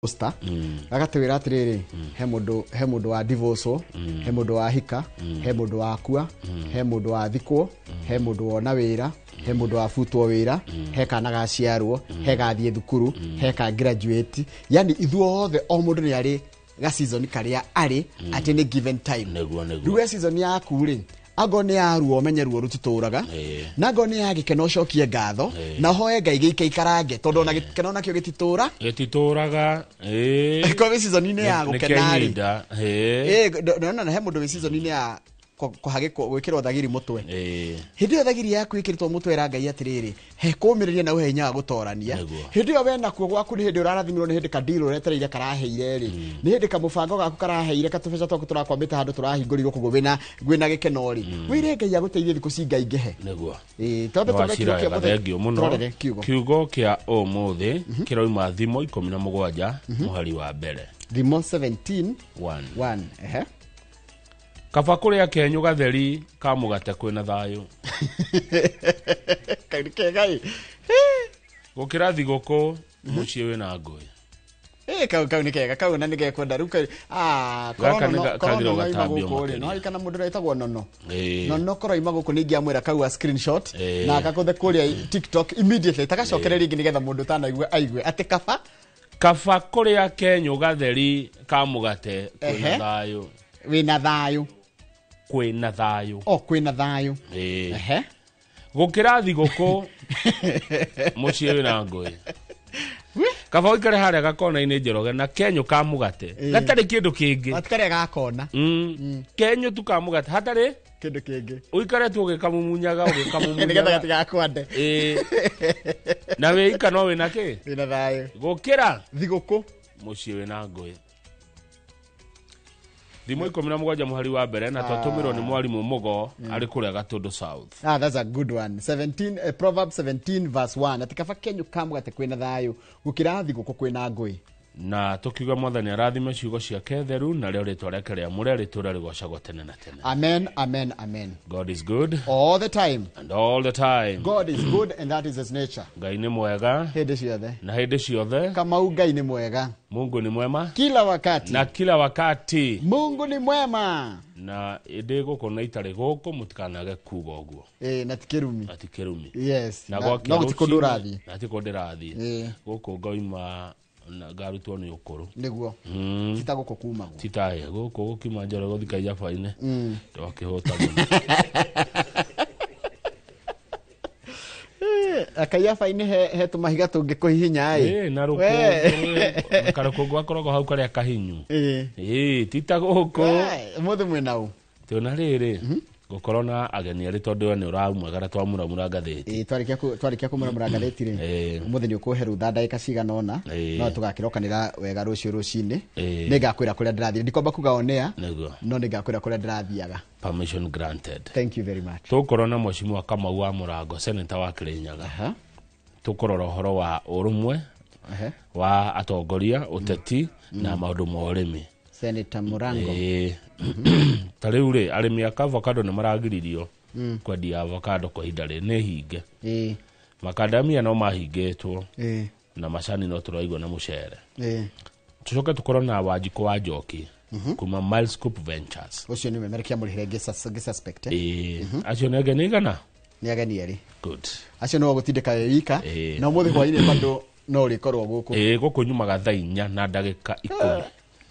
poster agatwira atiriri he mundu wa divorce he mundu wa hika he mundu wa kua he mundu wa thikwo he mundu wona wira he mundu wa futwo wira he kana gaciarwo he gathie thukuru he ka graduate yani ithuothe o mundu ni ari ga season karia ari at any given time ruwe season yaku ri agone yaruo omenye ruo rutituraga nago ni agikeno cokie ngatho na hoe ngai gikaikarange tondu na gikeno nakio gitituraga ko season ni ya gukenari na he mundu season ni ya kuhagiko gwikirwo thagiri mutwe hindi yo thagiri yaku ikiritwo mutwe ra ngai atiriri he kumiriria na uhenya gutorania hindi yo wena kuo gwaku ni hindi urarathimirwo ni hindi kadiro uretereire karaheire ri ni hindi kamubango gaku karaheire katubeza twaku turakwambita handu turahingũrirwo kugubina gwina gikeno ri wire ngai aguteithie thiku cinga ingehe neguo tondu thengio muno kiugo kia umuthi kiroima thimo 17 muhari wa mbere thimo 17:1 kaba kuria kenyu gatheri ka mugate kwina thayo kairike gai gukira thiguku mucie wina ngui kau ni kega kau na ni gekwenda ruka korona no ikana mundu retagwo nono koroima guku ni ngiamwira kau a screenshot na akakuthe kuria TikTok immediately tagacokerera ingi nigetha mundu tanaigwe aigwe ati kaba kuria kenyu gatheri ka mugate kwina thayo wina thayo kwina thayo kwina thayo gukira thiguku mucie wina ngui kaba ikare haria gakona ine njoroge na kenyu ka mugate gatari kindu kingi atare gakona kenyu tu ka mugate hatari kindu kingi uikare tu ugikamumunyaga nigetha gatigakwande na we ikano wina ki wina thayo gukira thiguku mucie wina ngui thimo 17 muhari wa mbere na twatumirwo ni mwarimu mugo ari kuria Gatundu South. That's a good one. 17 Proverbs 17:1 atikaba kenyu kamugate kwina thayo gukira thiguku kwina ngui na tukiuga mwathani arathime ciugo ciake theru na rĩo rĩtwa rĩake rĩa mũre rĩtũra rĩgocagwo tene na tene. Amen, amen, amen. God is good all the time, and all the time. God is good and that is his nature. Ngai nĩ mwega hĩndĩ ciothe na hĩndĩ ciothe. Kamau Ngai nĩ mwega. Mungu ni mwema kila wakati na kila wakati. Mungu ni mwema na ĩndĩ gũkũ na itarĩ gũkũ mũtikanage kuga ũguo na tikirumi yes na no tikundurathi na tikundirathi gũkũ ngoima na garutwo ni ukuru niguo titaguko kuma go titaye guko gukima njoro guthika ijafaine twakihota muno akayafaine he tumahiga tungikuhihinya na ruko karako gwakorogo hau kare akahinyu titaguko muthe mwinau tuna riri gukorona ageni ari tondu ni uraumwe gara twamuramura ngatheti twarikia kumuramura ngatheti ri umuthe ni ukuheru ndagika cigana ona no tugakirokanira wega rucio rucini ningakwira kuria ndirathia ndikomba kugaonea no ningakwira kuria ndirathiaga. Permission granted. Thank you very much. Tukorona mheshimiwa wa Kamau wa Murango senator wa Kirinyaga tukorora horo wa urumwe wa atongoria uteti na maundu ma urimi. Senator Murango tariure arimi aka avocado ne maragiririo kwendia avocado kwa hidare ne hinge makadamia no mahingetwo na macani no turaigwa na mucere tucoke tukorona Wanjiko wa Njoki kuma Milescope Ventures ucio ni memerekia murihire gisuspect acio nege nigana ni ageni eri good acio no gutindika wika na muthi hwaine bado no rikorwo guku guku nyumaga thaa 4 na ndagika 10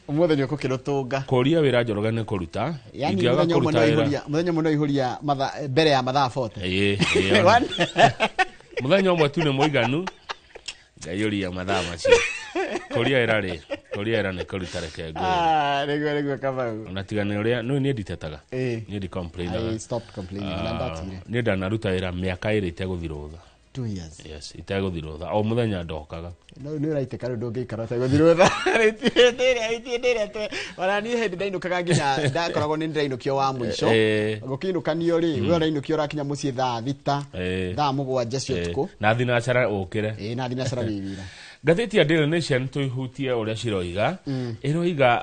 umuthe ni ukukirutunga kuria wira njoroga ne kuruta ingiaga kuruta muthenya muno ihuria mbere ya mathaa 40 muthenya umwe tu ne muiganu ngayuria mathaa macio kuria era ne kuruta reke rego Kamau unatigana uria no ni editetaga ni di complain I stopped complaining na ndatire ni ndanaruta ira miaka ire iteguthirutha 2 years yes iteguthirutha o muthenya ndokaga no ni raite karo ndonge ikarata guthirutha itire wala ni hendi ndainukaga nginya ndakoragwo ni ndainukio wa mwisho gukinukanio ri we ndainukio rakinya mucie thaa 6 thaa 7 cio tuku na thinacara ukire na thinacara bibira gatheti ya Daily Nation tuihutie uria ciroiga iroiga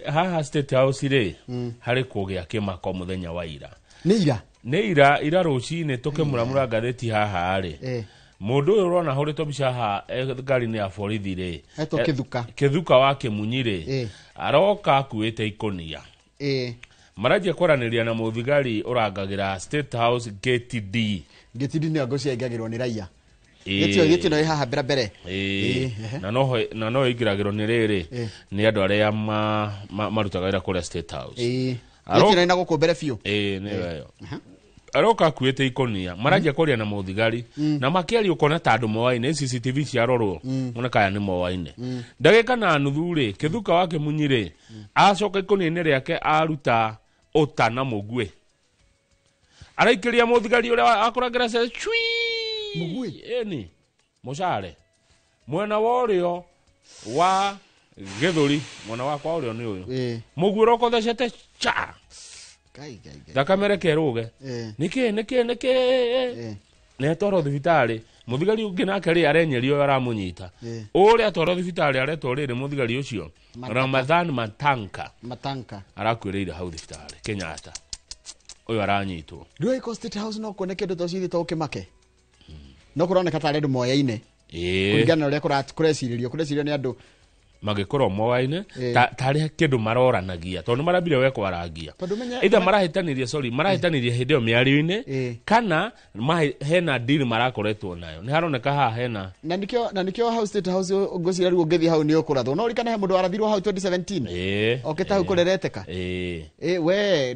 haha State House ri hari kugia kimako muthenya wa ira ni ira ira rucini tukimuramura gatheti haha ri Mundu uyu urona hurito bica ha ngari ni ya borithi ri eto kithuka wa Kimunyiri aroka akuite ikonia marajia kwaraniria na muthigari urangagira State House gate D ni agocia ingagirwo ni raia gitio no haha mbere na no ingiragirwo ni riri ni andu aria marutaga wira kuria State House gitio na gukumbere biu ni weyo aroka akuite ikonia marajia kwaria na muthigari na makiari ukona ta andu moaine CCTV cia rorwo mona kaya ni moaine ndagika na nuthuri kithuka wa Kimunyiri acoka ikonia ni riake aruta ota na mugwe araikiria muthigari uria akoragira se chui mugwe eni mucare mwena worio wa Githuri mwena wa kwa urio ni uyu mugwe roko thecete cha gai dakamere keruge niki ne toro thibitari muthigari ungi nake ri arenyerio aramunyita uria toro thibitari areto riri muthigari ucio Ramadhan Matanka arakwirire hau thibitari Kenyatta uyu aranyitwo riu State House no koneke ndo toci thito ukimake no kuroneka ta rendu moyaine kuringana uria kurecirio ni andu magikoro moaine tari kindu maroranagia tondu marabire we kwarangia either marahitanirie hindeo miario-ini kana hena deal marakoretwo nayo ni haroneka haha hena na nikio House State House ngocira riu ngithi hau ni ukurathwo no rikana he mundu arathirwo hau 2017 oketa hau kurereteka we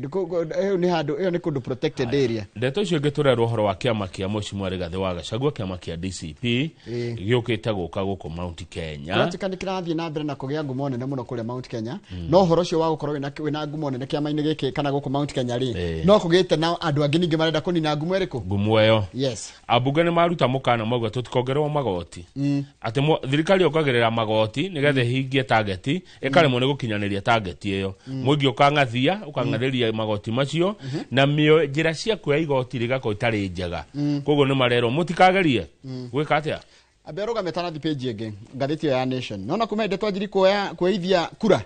ni handu iyo ni kundu protected area ndeto icio ngiturerwo horo wa kiama kia Mheshimiwa Rigathi wa Gachagua kiama kia DCP giukite guka guku Mount Kenya katika nikirathie na na kugia ngumo nene muno kule Mount Kenya no horo cio wa gukorwo wina ngumo nene kiama-ini giki kana guku Mount Kenya ri no kugite na andu angi ningi marenda kunina ngumo eriku ngumo eyo yes abunge ni maruta mukana mauga tutikogerwo magoti ati thirikari okagerera magoti nigethe hingie target ikaremwo ni gukinyaniria target iyo mwingi ukangathia ukangatheria magoti macio na mio njira cia kuya igoti rigako itari njega koguo ni marero mutikagerie gwika atia aberoga metana di page again ngatheti ya Nation nona kumende twajiri kuithia kura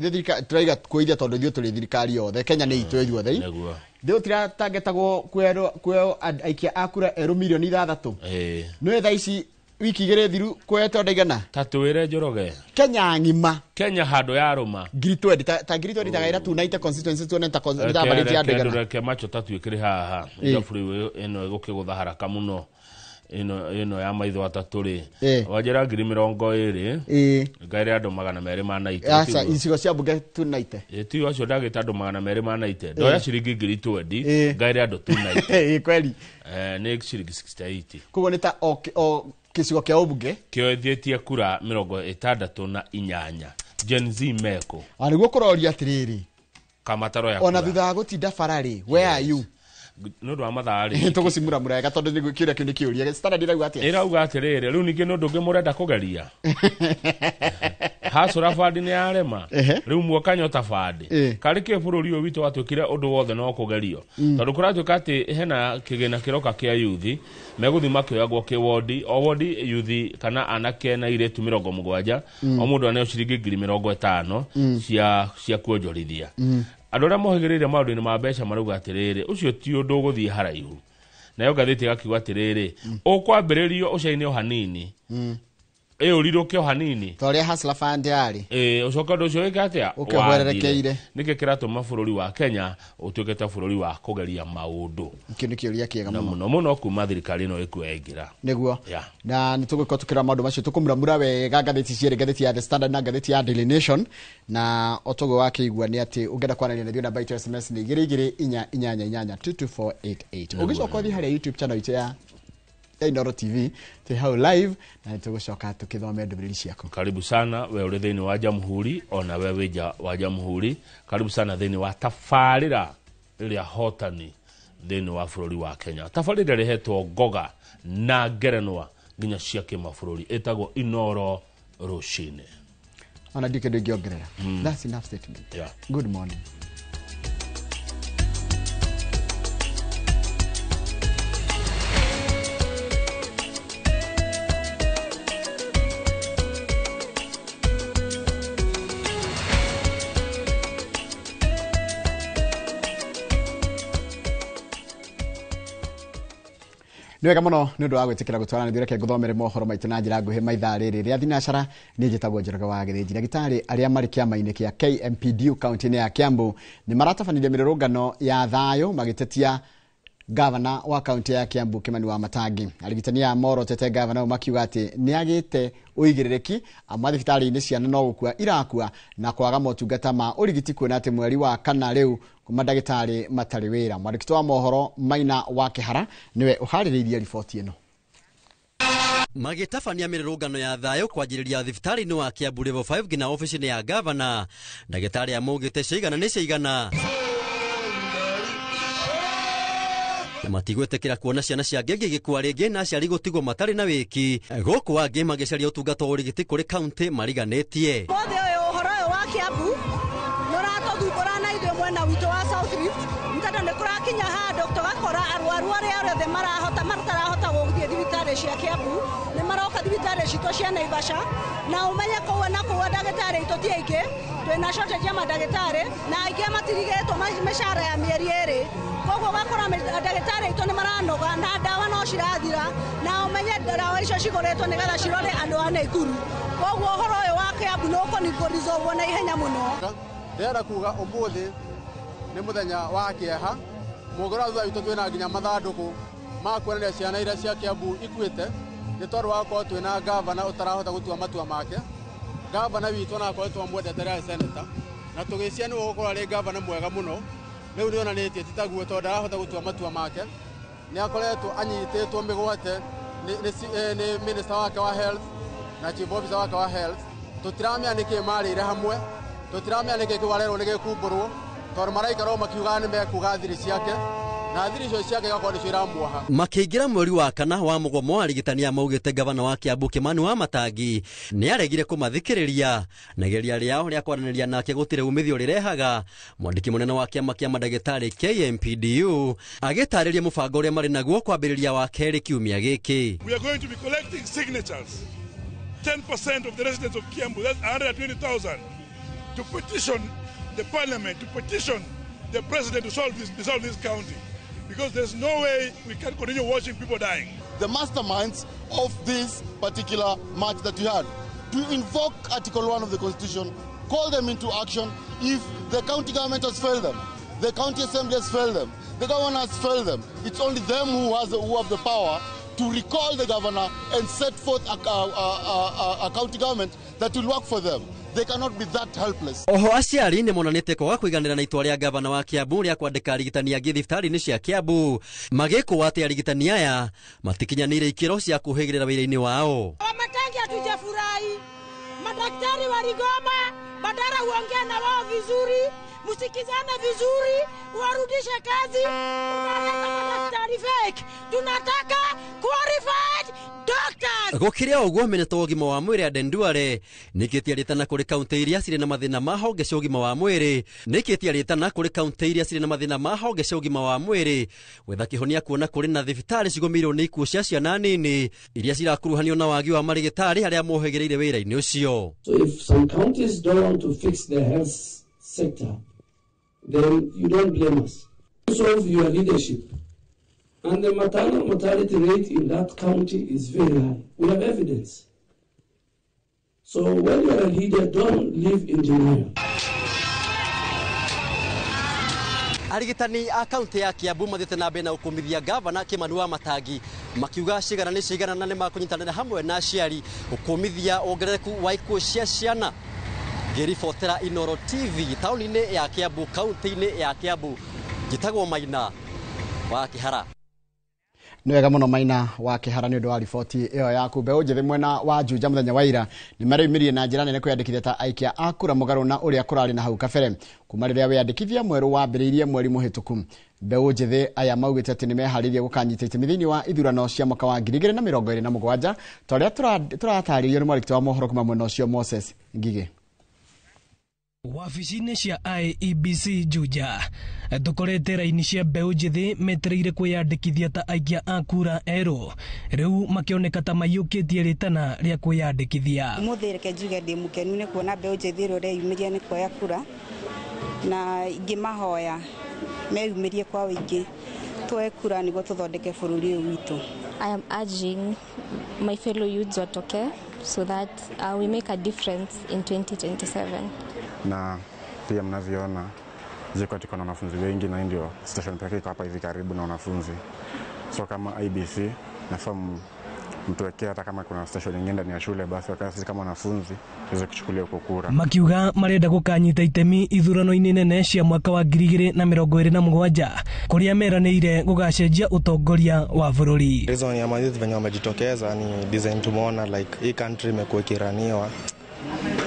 thirika traiga kuithia tondu thio tuli thirikari yothe Kenya ni itu yothe ndio tira targetagwo kwero aikia akura 1 milioni 6 no etha ici wiki igere thiru kwete ndaigana tatuire njoroge Kenya ngima Kenya hado ya Roma Gritwed ta Gritwed tagaira tunaite constituency tuonenta constituency ya ndaigana ke macho tatuikire haha ndafuri eno igukigutha haraka muno ino ya maitho atatu ri wajera 2020 ngaire andu 280 asa isigo cia bunge tunaite tu acio ndagita andu 280 ndoya ciringi 2020 ngaire andu tunaite kweli ni ciringi 68 kugo nita o kisigo kia ubunge kio thietie kura 68 Gen Z meko ari gukuroria atiriri kamataro ya ona thutha gutinda farari where are you no ndo amathari tugucimura murega tondu ni kiuria kiu ni kiuria standard irauga atia irauga atiriri riu ningi no ndungi murenda kugeria hasura fadi ni arema riu muokanyota fadi kari ke bururi uyu witu watwikire undu wothe no kugerio tondu kuratwika ati hena kigina kiroka kia youth meguthima kioyagwo ki wodi o wodi youth kana anake na iretu 70 o mundu aneo ciringi 50 cia kuonjorithia andu aria mohigirire maundu-ini ma mbeca marauga atiriri ucio ti undu guthie haraihu nayo ngathiti gakiuga atiriri ukwambiririo ucaine o hanini uriruke o hanini toria hasla fund yari ucoka ndu ucio wika atia ukehwererekeire niki kiratuma bururi wa Kenya utuikete bururi wa kugeria maundu ikio ni kiuria kiega muno kuma thirikari no ikuengira niguo na nitugukorwo tukira maundu macio tukumuramura wega ngathiti ciere ngathiti ya The Standard na ngathiti ya Daily Nation na otogo wake igua ni ati ungenda kwanania na thio namba itu SMS ni 22488 ugicoka thi haria YouTube channel itu ya Inooro TV te hau live na tugucoka tukithome ndubiriri ciako. Karibu sana we uri thini wa Jamhuri ona we wija wa Jamhuri karibu sana thini wa tafarira iria hotani thini wa bururi wa Kenya tafarira rihetwo ngoga na ngerenwa nginya cia kimabũrũri etagwo Inooro Rucini ona ndike ndingiongerera that's enough statement good morning. Nĩ wega mũno nĩ ũndũ wa gwĩtĩkĩra gũtwarana nĩ reke ngũthomere mohoro maitũ na njĩra nguhĩ maithaa rĩrĩ rĩa thinacara. Niĩ njĩtagwo Njoroge wa Gĩthĩnji. Ndagĩtarĩ arĩa marĩ kĩama-inĩ kĩa KMPDU kaunti-inĩ ya Kiambu nĩ maratabanĩrie mĩrũrũngano ya thayũ magĩtetia gavana wa kaunti ya Kiambu Kimani Wamatangi. Arigitani a morotete gavana makiuga atĩ nĩ agĩte ũigĩrĩrĩki amwe thibitarĩ-inĩ ciana no gũkua irakua na kwaga motungata ma ũrigiti kuona atĩ mweri wa kana rĩu mandagĩtarĩ matarĩ wĩra. Mwandĩki wa mohoro Maina wa Kĩhara niwe ũharĩrĩirie riboti ĩno. Magĩtabania mĩrũrũngano ya thayũ kwanjĩrĩria thibitarĩ-inĩ wa Kiambu Level 5 nginya ofici-inĩ ya gavana. Ndagĩtarĩ amaugĩte ciigana nĩ ciigana. Matigwĩtĩkĩra kuona ciana cia ngenge igĩkua rĩngĩ na aciari gũtigwo matarĩ na wĩki. Gũkũ angĩ magĩcaria ũtungata wa ũrigiti kũrĩ kaunti mariganĩtie. Mothe ũhoro ũyũ wa Kiambu nũratũthumbũra na ithuĩ mwena witũ wa South Rift. Tondũ nĩ kũrakinya handũ tũgakora arwaru arĩa othe matarahota gũthiĩ thibitarĩ cia Kiambu nĩ maroka thibitarĩ citũ cia Naivasha, na ũmenye kũu na kũu ndagĩtarĩ aitũ ti aingĩ, twĩna shortage ya mandagĩtarĩ na aingĩ matirigĩtwo mĩcara ya mĩeri ĩrĩ. Koguo gakora ndagĩtarĩ aitũ nĩ maranoga na ndawa no cirathira, na ũmenye ndawa icio cigũrĩtwo nĩgetha cirore andũ a Naikuru. Koguo ũhoro ũyũ wa Kiambu nĩ ũkũnigũrizwo na ihenya mũno. Ndĩrenda kuga ũmũthĩ nĩ mũthenya wa kĩeha. Mũgũra thutha witũ twĩna nginya mathandũkũ ma kuonania ciana iria cia Kiambu ikuĩte nĩ tondũ wa gũkorwo twĩna gavana ũtarahota gũtua matua make. Gavana witũ na akoretwo amwendete rĩa seneta na tũgĩcia nĩ gũkorwo arĩ gavana mwega mũno. Rĩu nĩ onanĩtie ti taguo tondũ ndarahota gũtua matua make. Nĩ akoretwo anyitĩtwo mĩgwate nĩ minister wake wa health na chief officer wake wa health. Tũtiramenya nĩkĩ marĩire hamwe, tũtiramenya nĩkĩ kĩwarerwo nĩ gĩkumbũrwo tondũ maraikara makiuga nĩ mekuga thiri ciake na thiri icio ciake igakorwo nĩcio iramuoha. Makĩingĩra mweri wa kana wa mũgomo, arigitani amaugĩte gavana wa Kiambu Kimani Wamatangi nĩ aregire kũmathikĩrĩria na igeria rĩao rĩa kwaranĩria nake gũtirĩ umithio rĩrehaga. Mwandĩki mũnene wa kĩama kĩa mandagĩtarĩ KMPDU agĩtarĩria mũbango ũrĩa marĩ naguo kwambĩrĩria wa kerĩ kiumia gĩkĩ. We are going to be collecting signatures 10% of the residents of Kiambu, that's 120,000, to petition the parliament, to petition the president to dissolve this county, because there's no way we can continue watching people dying. The masterminds of this particular march that we had, to invoke Article 1 of the Constitution, call them into action if the county government has failed them, the county assembly has failed them, the governor has failed them. It's only them who have the power to recall the governor and set forth a county government that will work for them. They cannot be that helpless. Oho aciari nĩ monanĩte kwaga kũiganĩra na itua rĩa gavana wa Kiambu rĩa kwandĩka arigitani angĩ thibitarĩ-inĩ cia Kiambu, magĩkũũa atĩ arigitani aya matikinyanĩire ikĩro cia kũhĩgĩrĩra wĩra-inĩ wao. Wamatangi hatujafurahi, madaktari waligoma, badala uongea na wao vizuri, musikizane vizuri, warudishe kazi. Tunataka madaktari fake, tunataka qualified doctors. Gũkĩrĩa ũguo minista wa ũgima wa mwĩrĩ Aden Duale nĩkĩtie arĩtana kũrĩ kaunti iria cirĩ na mathĩna ma honge cia ũgima wa mwĩrĩ, nĩkĩtie arĩtana kũrĩ kaunti iria cirĩ na mathĩna ma honge cia ũgima wa mwĩrĩ gwetha kĩhonia kuona kũrĩ na thibitarĩ cigũmĩirwo nĩ ikuũ cia ciana nini iria cirakuruhanio na wagi wa marigĩtarĩ arĩa mohĩgĩrĩire wĩra-inĩ ũcio. So if some counties don't want to fix their health sector, then you don't blame us. Solve your leadership. And the maternal mortality rate in that county is very high. We have evidence. So when you are a leader, don't live in denial. Arigitani a kaunti ya Kiambu mathiĩte na mbere na gũkũmithia gavana Kimani Wamatangi makiuga cigana nĩ cigana na nĩ makũnyitanĩra hamwe na aciari gũkũmithia wongerereku wa ikuũ cia ciana. Ngĩribotera Inooro TV taũni-inĩ ya Kiambu, kaunti-inĩ ya Kiambu, njĩtagwo Maina wa Kĩhara. Nĩ wega mũno Maina wa Kĩhara nĩ ũndũ wa riboti ĩyo yaku. Mbeũ njĩthĩ mwena wa Juja mũthenya wa ira nĩ mareyumirie na njĩra nene kwĩyandĩkithia ta aikia a kura mũgarũ na ũrĩa kũrarĩ na hau kabere. Kuma rĩrĩa wĩyandĩkithia mwerũ wambĩrĩirie mweri mũhĩtũku, mbeũ njĩthĩ aya maugĩte atĩ nĩ meharĩirie gũkanyita itemi thĩinĩ wa ithurano cia mwaka wa 2027 ta ũrĩa tũratarĩrio nĩ mwandĩki wa mohoro kuma mwena ũcio Moses Ngige. Wabici-inĩ cia IEBC Juja tũkorete raini cia mbeũ njĩthĩ metereire kwĩyandĩkithia ta aikia a kura erũ, rĩu makĩoneka ta maiyũkĩtie rĩtana rĩa kwĩyandĩkithia. Ũmũthĩ reke njuge ndĩ mũkenu nĩ kuona mbeũ njĩthĩ ĩrĩa ĩreyumĩria nĩ kuoya kura, na ingĩmahoya meyumĩrie kwa wĩingĩ Tuwe kura nigo tuthondeke bururi uyu witu. I am urging my fellow youths watoke so that we make a difference in 2027. Na pia mnavyoona JKUAT iko na wanafunzi wengi na ndio station pekee iko hapa hivi karibu na wanafunzi. So kama IBC nafahamu mtuwekea hata kama kuna station nyingine ndani ya shule basi wakati kama wanafunzi tuweze kuchukulia huko kura. Makiuga marenda gukanyita itemi ithurano-inĩ nene cia mwaka wa 2027 kuria meranĩire gugacenjia utongoria wa bururi. Reason ya majuzi venye wamejitokeza ni design tumeona like hii country imekuwa kiraniwa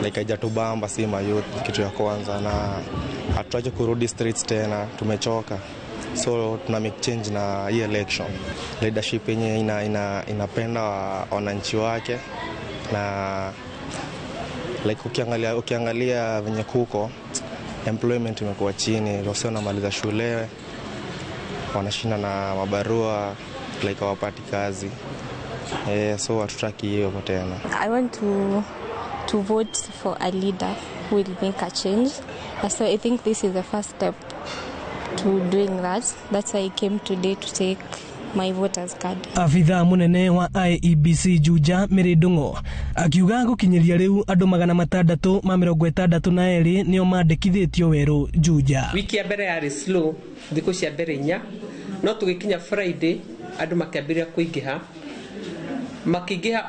like haijatubamba si youth kitu ya kwanza na hatutaki kurudi streets tena, tumechoka. So tuna make change na hii election. Leadership yenye inapenda wananchi wake na like ukiangalia venye kuko employment imekuwa chini, wasio wanamaliza shule wanashinda na mabarua like hawapati kazi. So hatutaki hiyo tena. I want to vote for a leader who will make a change. So I think this is the first step to doing that. That's why I came today to take my voters card. Afitha munene wa IEBC Juja Mary Ndung'u akiuga gukinyiria riu andu 662 nio mandikithitio weru Juja. Wiki ya mbere yari slow, thiku cia mbere 4 no tugikinya Friday andu makiambiria kuingiha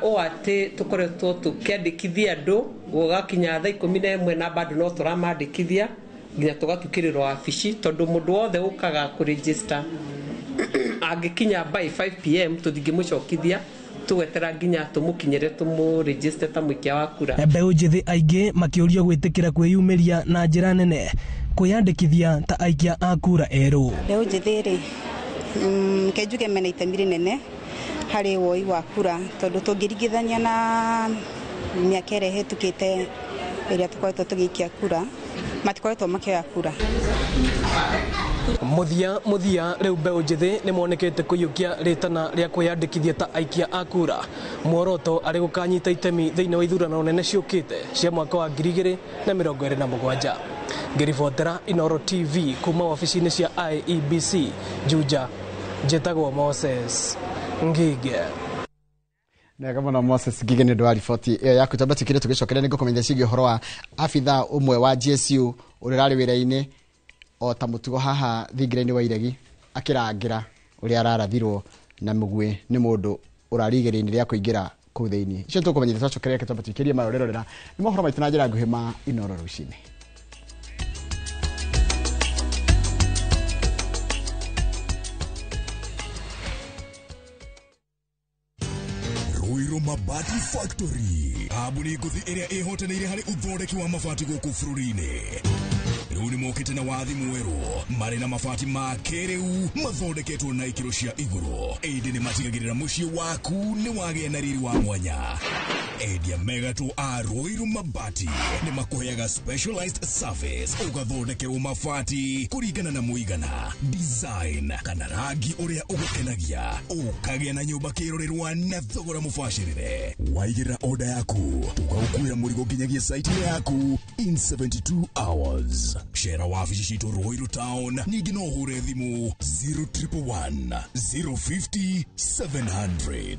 o ati tukoretwo tukiandikithia andu gugakinya thaa 11 na bado no turamandikithia nginya tugatukiriro wabici tondu mundu wothe ukaga ku register agikinya by 5 pm tuthingimucokithia tugwetera nginya tumukinyire tumu register ta mwikia wa kura. Mbeũ njithi aingi makiurio gwitikira kwiyumiria na njira nene kwiyandikithia ta aikia a kura eru. Mbeũ njithi ri kejuge mena itemi rinene hari woi wa kura tondu tungirigithania na miaka ire hetukite iria tukoretwo tugikia kura matikoretwo makioya kura. Muthia riu mbeũ njithi ni monekete kuyukia ritana ria kwiyandikithia ta aikia a kura muoroto ari gukanyita itemi thiini wa ithurano nene ciukite cia mwaka wa 2027. Ngiribotera Inoro TV kuma ofisini cia IEBC Juja, njitagwo Moses Ngige. Na kama na Moses Ngige ni ndo ripoti ya kutamba tukire tugicokeria ningo komenya cigi horo wa afitha umwe wa GSU urarari wira-ini o ta mutugo haha thingire-ini wa Iregi akirangira uri ararathirwo na mugwe ni mundu urarigire-ini ria kuingira ku thiini. Icio tukomenya tucokeria kitamba tukirie marorerera ni mohoro maitu na njira nguhi ma Inoro rucini. Mabati Factory abuni nguthi iria ihotanire hari uthondeki wa mabati guku bururi-ini. Riu ni mokite na wathi mweru mari na mabati ma kiriu mathondeketwo na ikiro cia iguru. Indi ni matigagirira mucii waku ni wagia na riri wa mwanya. Endia megatu a Ruiru Mabati ni makuheaga specialized service ugathondekerwo mabati kuringana na muigana, design kana rangi uria ugukenagia, ukagia na nyumba kirorerwa na thogora mubashirire. Waigirira order yaku tugaukuira murigo nginyagia site yaku in 72 hours. Shera wabici citu Ruiru Town ningi no hure thimu 0111 050 700.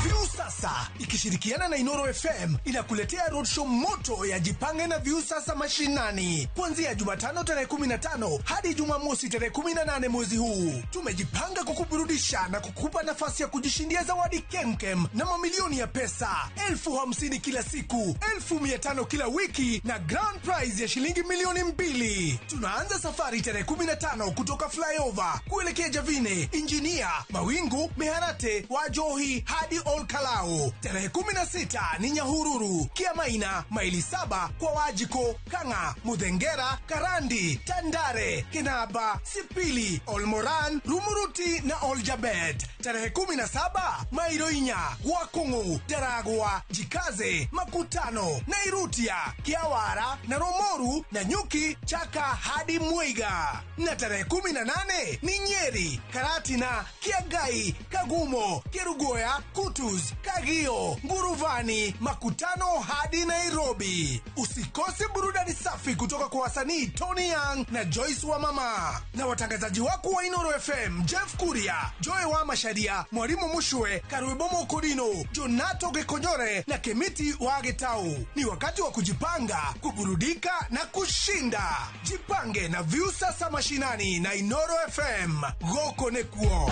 Viusasa ikishirikiana na Inoro FM inakuletea roadshow moto ya Jipange na Viusasa mashinani kuanzia Jumatano tarehe 15 hadi Jumamosi tarehe 18 mwezi huu. Tumejipanga kukuburudisha na kukupa nafasi ya kujishindia zawadi kemkem na mamilioni ya pesa, 50,000 kila siku, 1,500 kila wiki na grand prize ya shilingi milioni 2. Tunaanza safari tarehe 15 kutoka flyover kuelekea Javine, Engineer, Mawingu, Meharate, Wajohi hadi Olkalao. Tarehe 16 ni Nyahururu, Kiamaina, maili 7 kwa Wajiko, Kanga, Mudhengera, Karandi, Tandare, Kinaba, Sipili, Olmoran, Rumuruti na Jabet. Tarehe 17 Mairoinya, Wakungu, Daragwa, Jikaze, Makutano, Nairutia, Kiawara na Romoru na Nyuki, Chaka hadi Muiga. Na tarehe 18 ni Nyeri, Karatina, Kiagai, Kagumo, Kerugoya, Kutus, Kagio, Nguruvani, Makutano hadi Nairobi. Usikose burudani safi kutoka kwa wasanii Tony Young na Joyce wa Mama. Na watangazaji wako wa Inoro FM, Jeff Kuria, Joy wa Masharia, Mwalimu Mushwe, Karuibomo Kodino, Jonato Gekonyore na Kemiti wa Getau. Ni wakati wa kujipanga, kuburudika na kushinda. Jipange na Viusasa Mashinani na Inoro FM. Goko nekuo.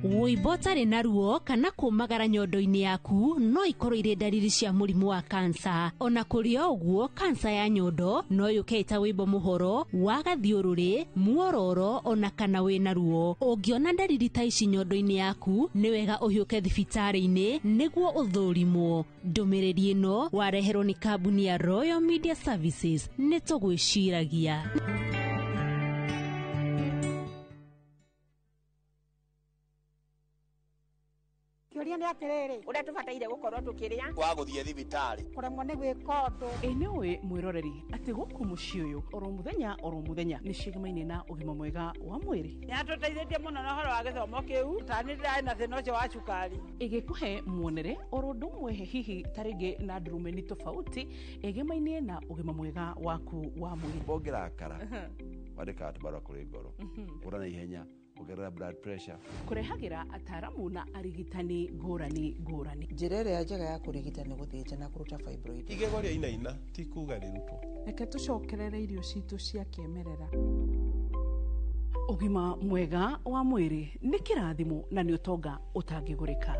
Woibotare na ruo kana kumagara nyondo-ini yaku no ikorwo ire ndariri cia murimu wa kansa. Ona kuri oguo kansa ya nyondo no yuke ita wibo muhoro wa gathiururi, muororo ona kana wina ruo. Ungiona ndariri ta ici nyondo-ini yaku ni wega uhiuke thibitari-ini niguo uthurimwo. Ndumiriri ino wareherwo ni kambuni ya Royal Media Services. Nitugwiciragia. Kiuria ni atiriri uria tubataire gukorwo tukiria wa guthie thibitari kuremwo ni gwika undu niwe mwiroreri ati guku mucii uyu oro muthenya ni cigamaine na ugima mwega wa mwiri ni atuteithĩtie muno na horo wa githomo kiu tani ndai na thina ucio wa cukari igikuhe muonere oro ndumwe hihi taringi na ndurumeni tofauti igimainie na ugima mwega waku wa mwiri bongerakara wadika atubara kuri ngoro urana ihenya kugerera blood pressure kurehagira ataramu na arigitani ngurani njira ĩrĩa njega ya kurigita ni guthinja na kuruta fibroid igego ria inaina ti kuga rirutwo reke tucokerere irio citu cia kiemerera ugima mwega wa mwiri ni kirathimo na ni utonga utangigurika.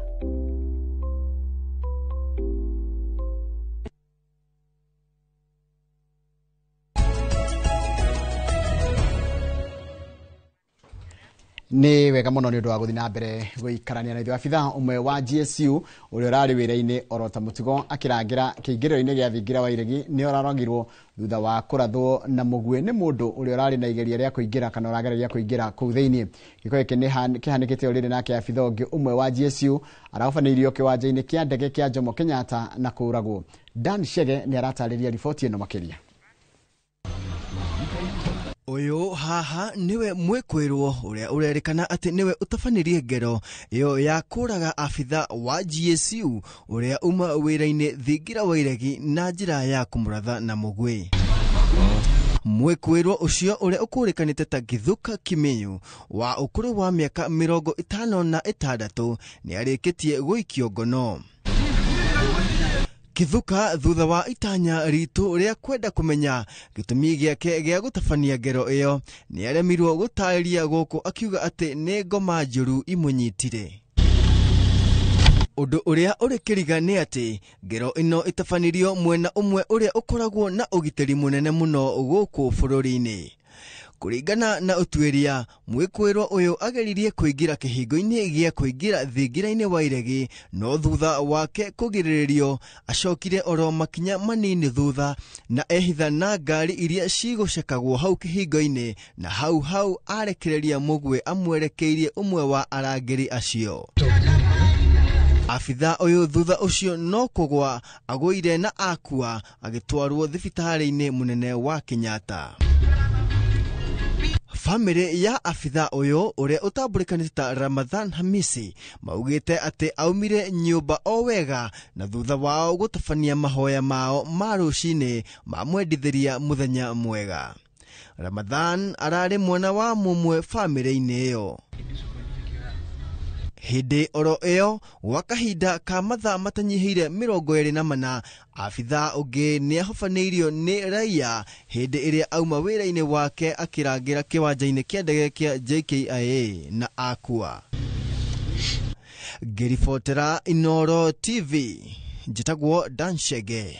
Ni wega muno ni undu wa guthi na mbere guikarania na ithu abitha umwe wa GSU uria urari wira-ini orota mutigo akirangira kiingiriro-ini gia thingira wa iregi ni oraragirwo thutha wa kurathwo na mugwe ni mundu uria urari na igeria ria kuingira kana uragereria kuingira kuu thiini. Giko giki ni kihanikite uriri nake abitha ungi umwe wa GSU arabanirio kiwanja-ini kia ndege kia Jomo Kenyatta na kuragwo. Dan Shege ni aratariria riboti ino makiria. Uyu haha niwe mwekwirwo uria urerikana ati niwe utabanirie ngero iyo ya kuraga abitha wa GSU uria uma wira-ini thingira wa iregi na njira ya kumuratha na mugwe. Mwekwirwo ucio uria ukurikanite ta Githuka Kimenyu wa ukuru wa miaka 56 ni arikitie guikio ngono. Githuka thutha wa itanya ritu ria kwenda kumenya gitumi giake gia gutabania ngero iyo ni aremirwo gutariria guku akiuga ati ni ngoma njuru imunyitire. Undu uria uri kiriga ni ati ngero ino itabanirio mwena umwe uria ukoragwo na ugitiri munene muno guku bururi-ini. Kuringana na utuiria mwikwirwo uyu ageririe kuingira kihingo-ini gia kuingira thingira-ini wa iregi no thutha wake kugiririo acokire oro makinya manini thutha na ehitha na ngari iria cigucekagwo hau kihingo-ini na hau arekereria mugwe amwerekeirie umwe wa arangiri acio. Abitha uyu thutha ucio no kugwa agwire na akua agitwarwo thibitari-ini munene wa Kenyatta. Family ya abitha uyu uria utambulikanite ta Ramadhan Hamisi maugite ati aumire nyumba o wega na thutha wao gutabania mahoya mao ma rucini mamwendithiria muthenya mwega. Ramadhan arari mwana wa mumwe family-ini iyo. Hindi oro iyo wakahinda ka mathaa matanyihire 24 abitha ungi ni ahofaneirio ni raia hindi iria auma wira-ini wake akirangira kiwanja-ini kia ndege kia JKIA na akua. Ngiribotera Inoro TV njitagwo Dan Shege.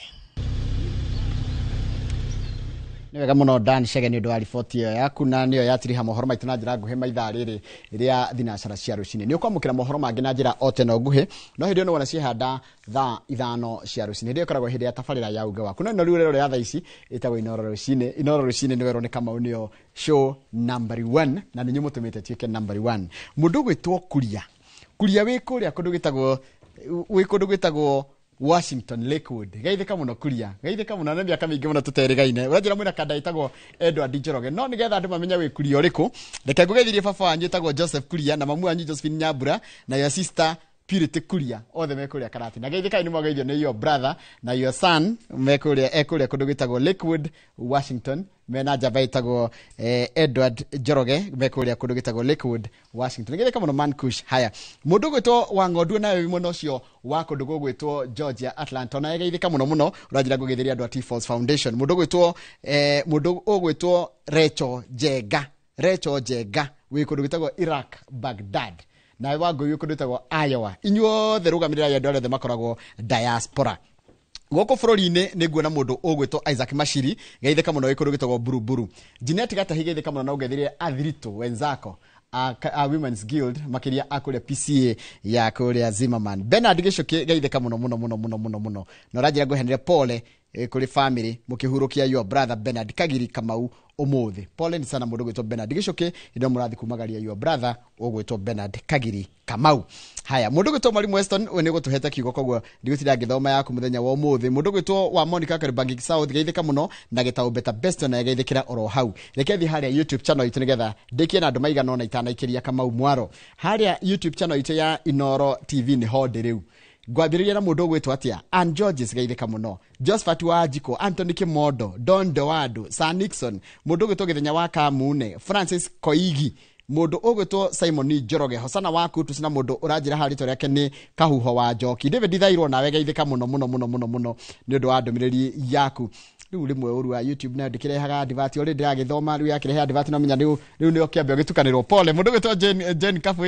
Nĩ wega mũno Dan Chege nĩ ũndũ wa riboti ĩyo yaku na nĩyo yatiriha mohoro maitũ na njĩra nguhĩ maithaa rĩrĩ rĩa thinacara cia rũcinĩ. Nĩ ũkwamũkĩra mohoro mangĩ na njĩra o tene nguhĩ, no hĩndĩ ĩyo nĩ wona ciĩhanda thaa 5 cia rũcinĩ. Hĩndĩ ĩyo ĩkoragwo hĩndĩ ya tabarĩra ya uga waku. No ĩno rĩu rero ya thaa ici ĩtagwo Inoro Rũcinĩ. Inoro Rũcinĩ nĩ werwo nĩ Kamau nĩyo show number 1 na nĩ mũtũmĩte tuĩke number 1. Mũndũ gwĩtwo Kuria wĩ kũrĩa kũndũ gwĩtagwo Washington Lakewood. Geithĩka mũno Kuria. Geithĩka mũno na mĩaka mĩingĩ mũno tũterĩgaine. Ũranjĩra mwĩna kanda ĩtagwo Edward Njoroge. No nĩgetha andũ mamenya wĩ Kuria ũrĩkũ, reke ngũgeithirie baba wanyu ĩtagwo Joseph Kuria na mamu wanyu Josephine Nyambura na your sister Purity Kuria. Othe me kũrĩa Karati. Na geithĩka nĩ mwageithio nĩ your brother na your son me kũrĩa kũndũ gwĩtagwo Lakewood, Washington. Mena njamba ĩtagwo Edward Njoroge me kũrĩa kũndũ gwĩtagwo Lakewood, Washington. Geithĩka mũno Mankush. Haya. Mũndũ gwĩtwo Wang'ondu na wewe mũno ũcio wa kũndũ gwĩtwo Georgia, Atlanta. Na geithĩka mũno ũranjĩra ngũgeithĩria andũ a T-Falls Foundation. Mũndũ gwĩtwo Rachel Njenga wĩ kũndũ gwĩtagwo Iraq, Baghdad. Na wangu yu kũndũ gwĩtagwo Iowa. Inyuothe rũgamĩrĩrai andũ arĩa makoragwo diaspora. Goko bũrũri-inĩ nĩ nguona mũndũ ũgwĩtwo Isaac Mashiri, geithĩka mũno wĩ kũndũ gwĩtagwo Buruburu. Jeanette Gatahi geithĩka mũno na ũgeithĩrie Athirito wenzako a Women's Guild makĩria akũrĩa PCA ya kũrĩa Zimmerman. Bernard Gĩcũkĩ geithĩka mũno. Na ũranjĩra ngũhenere pole kũrĩ family mũkĩhurũkia your brother Bernard Kagiri Kamau ũmũthĩ. Pole ni sana mũndũ gwĩtwo Bernard Gĩcũkĩ indo mũrathi kumagaria your brother ũgwĩtwo Bernard Kagiri Kamau. Haya, mũndũ gwĩtwo Mwalimu Weston we nĩ gũtũhete kiugo koguo ndigũtira ngĩthoma yaku mũthenya wa ũmũthĩ. Mũndũ gwĩtwo wa Monica Karbangi South geithĩka mũno na Gĩtaũ Better Best na geithĩkĩra oro hau. Reke thiĩ harĩa YouTube channel itũ nĩgetha ndĩkie na andũ maigana ona itanaikĩria Kamau Mwaro. Harĩa YouTube channel itũ ya Inoro TV nĩ ho ndĩ rĩu. Ngwambĩrĩria na mũndũ gwĩtwo atĩa Ann Georges geithĩka mũno, Josephat Wanjiko, Anthony Kimondo, Don Dewado, Sir Nixon, mũndũ gwĩtwo Gĩthenya wa Kamune, Francis Koigi, mũndũ ũgwĩtwo Simon Njoroge, Hosana wa Kutus na mũndũ ũranjĩra harĩ rĩtwa rĩake nĩ Kahuho wa Njoki. David Thairwo nawe geithĩka mũno nĩ ũndũ wa ndũmĩrĩri yaku. Rĩu rĩmwe ũru wa YouTube na ndĩkĩrehaga advert ũrĩ ndĩragĩthoma rĩu yakĩrehe advert no menya rĩu nĩo kĩambio gĩtukanĩrwo. Pole mũndũ gwĩtwo Jen Kafu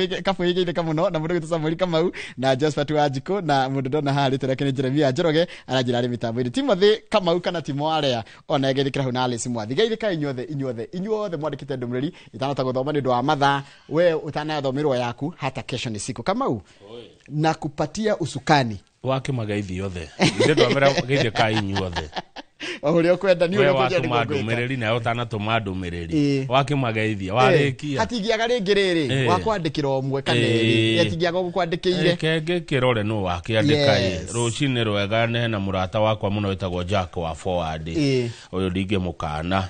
geithĩka mũno na mũndũ gwĩtwo Samuel Kamau na Josephat Wanjiko na mũndũ ndona harĩ rĩtwa rĩake nĩ Jeremia Njoroge aranjĩra arĩ mĩtambo-inĩ. Timothy Kamau kana Timo Area ona geithĩkĩra hau na Alice Mwathi. Geithĩka inyuothe mwandĩkĩte ndũmĩrĩri itanahota gũthoma nĩ ũndũ wa mathaa. We utanathomerwo yaku hata kesho ni siku. Kamau na kupatia usukani wake magaithi yothe ndio amera geithia kai inyuothe Ohuri okwenda ni uri kujenda ndũmĩrĩri na utanatũma ndũmĩrĩri wake magaithia warĩkia hatingiaga rĩngĩ rĩrĩ wakwandĩkĩra ũmwe kana ĩrĩ yatingiaga gũkwandĩkĩire kenge kĩrore no wakĩandĩka rũcinĩ rwega na mũrata wakwa mũno wĩtagwo Jack wa Forward ũyũ ndingĩ mũkana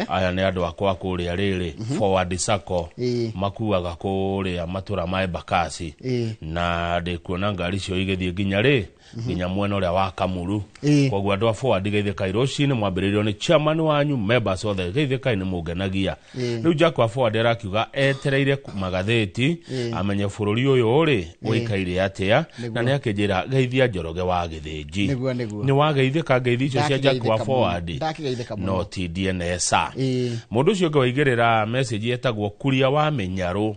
aya nĩ andũ akwa kũrĩa rĩrĩ Forward Sacco makuaga kũrĩa matũra ma Embakasi na ndĩkuona ngari cio igĩthiĩ nginya mwena ũrĩa wa Kamuru. Koguo andũ a Forward geithĩkai rũcinĩ mwambĩrĩrio nĩ chairman wanyu, members othe geithĩkai nĩ mũngenagia. Rĩu Jack wa Forward arakiuga etereire magathĩti amenye bũrũri ũyũ ũrĩ ũikaire atĩa na nĩ akĩnjĩra geithia Njoroge wa Gĩthĩnji. Nĩ wageithĩka ngeithi icio cia Jack wa Forward no ti DNS. Mũndũ ũcio ũngĩ waigĩrĩra message etagwo Kuria wa Mĩnyarũ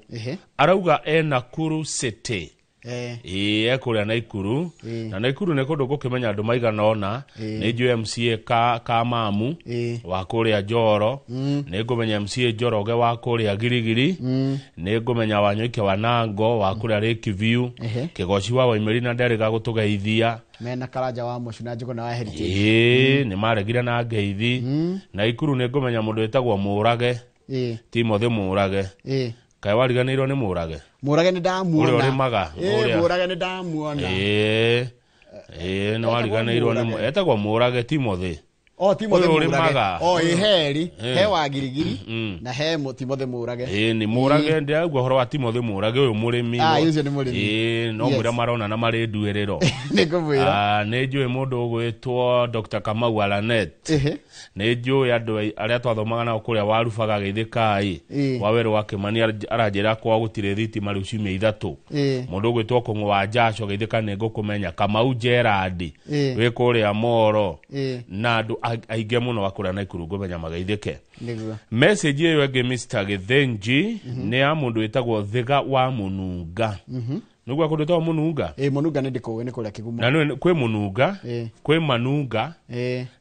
arauga Nakuru City kũrĩa Naikuru na Naikuru nĩ kũndũ gũkĩmenya andũ maigana ona nĩ njũĩ MCA Kamamu wa kũrĩa Njoro nĩ ngũmenya MCA Njoroge wa kũrĩa Girigiri nĩ ngũmenya Wanyoike wa Nango wa kũrĩa Lakeview Kĩgoci wa Waimerina nderĩga gũtũgeithia mena Karanja wa Mũcuna Njũgũ na wa Heritage nĩ maregire na ngeithi. Naikuru nĩ ngũmenya mũndũ wĩtagwo Mũrage Timothy Mũrage kaĩ wariganĩirwo nĩ Mũrage nĩ ndamuona ũrĩa ũrĩmaga Mũrage nĩ ndamuona nĩ wariganĩirwo nĩ etagwo Mũrage Timothy Timothy Mũrage heri he wa Girigiri na he Timothy Mũrage nĩ Mũrage ndĩraigua ũhoro wa Timothy Mũrage ũyũ mũrĩmi ucio nĩ mũrĩmi no mwĩra marona na marĩ nduĩrĩro nĩ ngũmwĩra nĩ njũĩ mũndũ ũgwĩtwo Dr. Kamau Alanet nĩ njũĩ andũ arĩa twathomaga nao kũrĩa warubaga geithĩkai Wawerũ wa Kĩmani aranjĩra kwa gũtirĩ thitima rĩu ciumia 3 mũndũ ũgwĩtwo Kũng'ũ wa Njaco geithĩka nĩ ngũkũmenya Kamau Gerard wĩ kũrĩa Moro na andũ aingĩ mũno wakũrĩa Naikuru ngũmenya mageithĩke. Message ĩyo ĩngĩ Mr. Gĩthĩnji nĩ ya mũndũ wĩtagwo Thĩga wa Mũnunga Nugwa kuruta mununga. Mununga nĩ ndĩkũĩ nĩ kũrĩa Kĩgumo. Na nĩ kwĩ mununga, kwĩ manunga,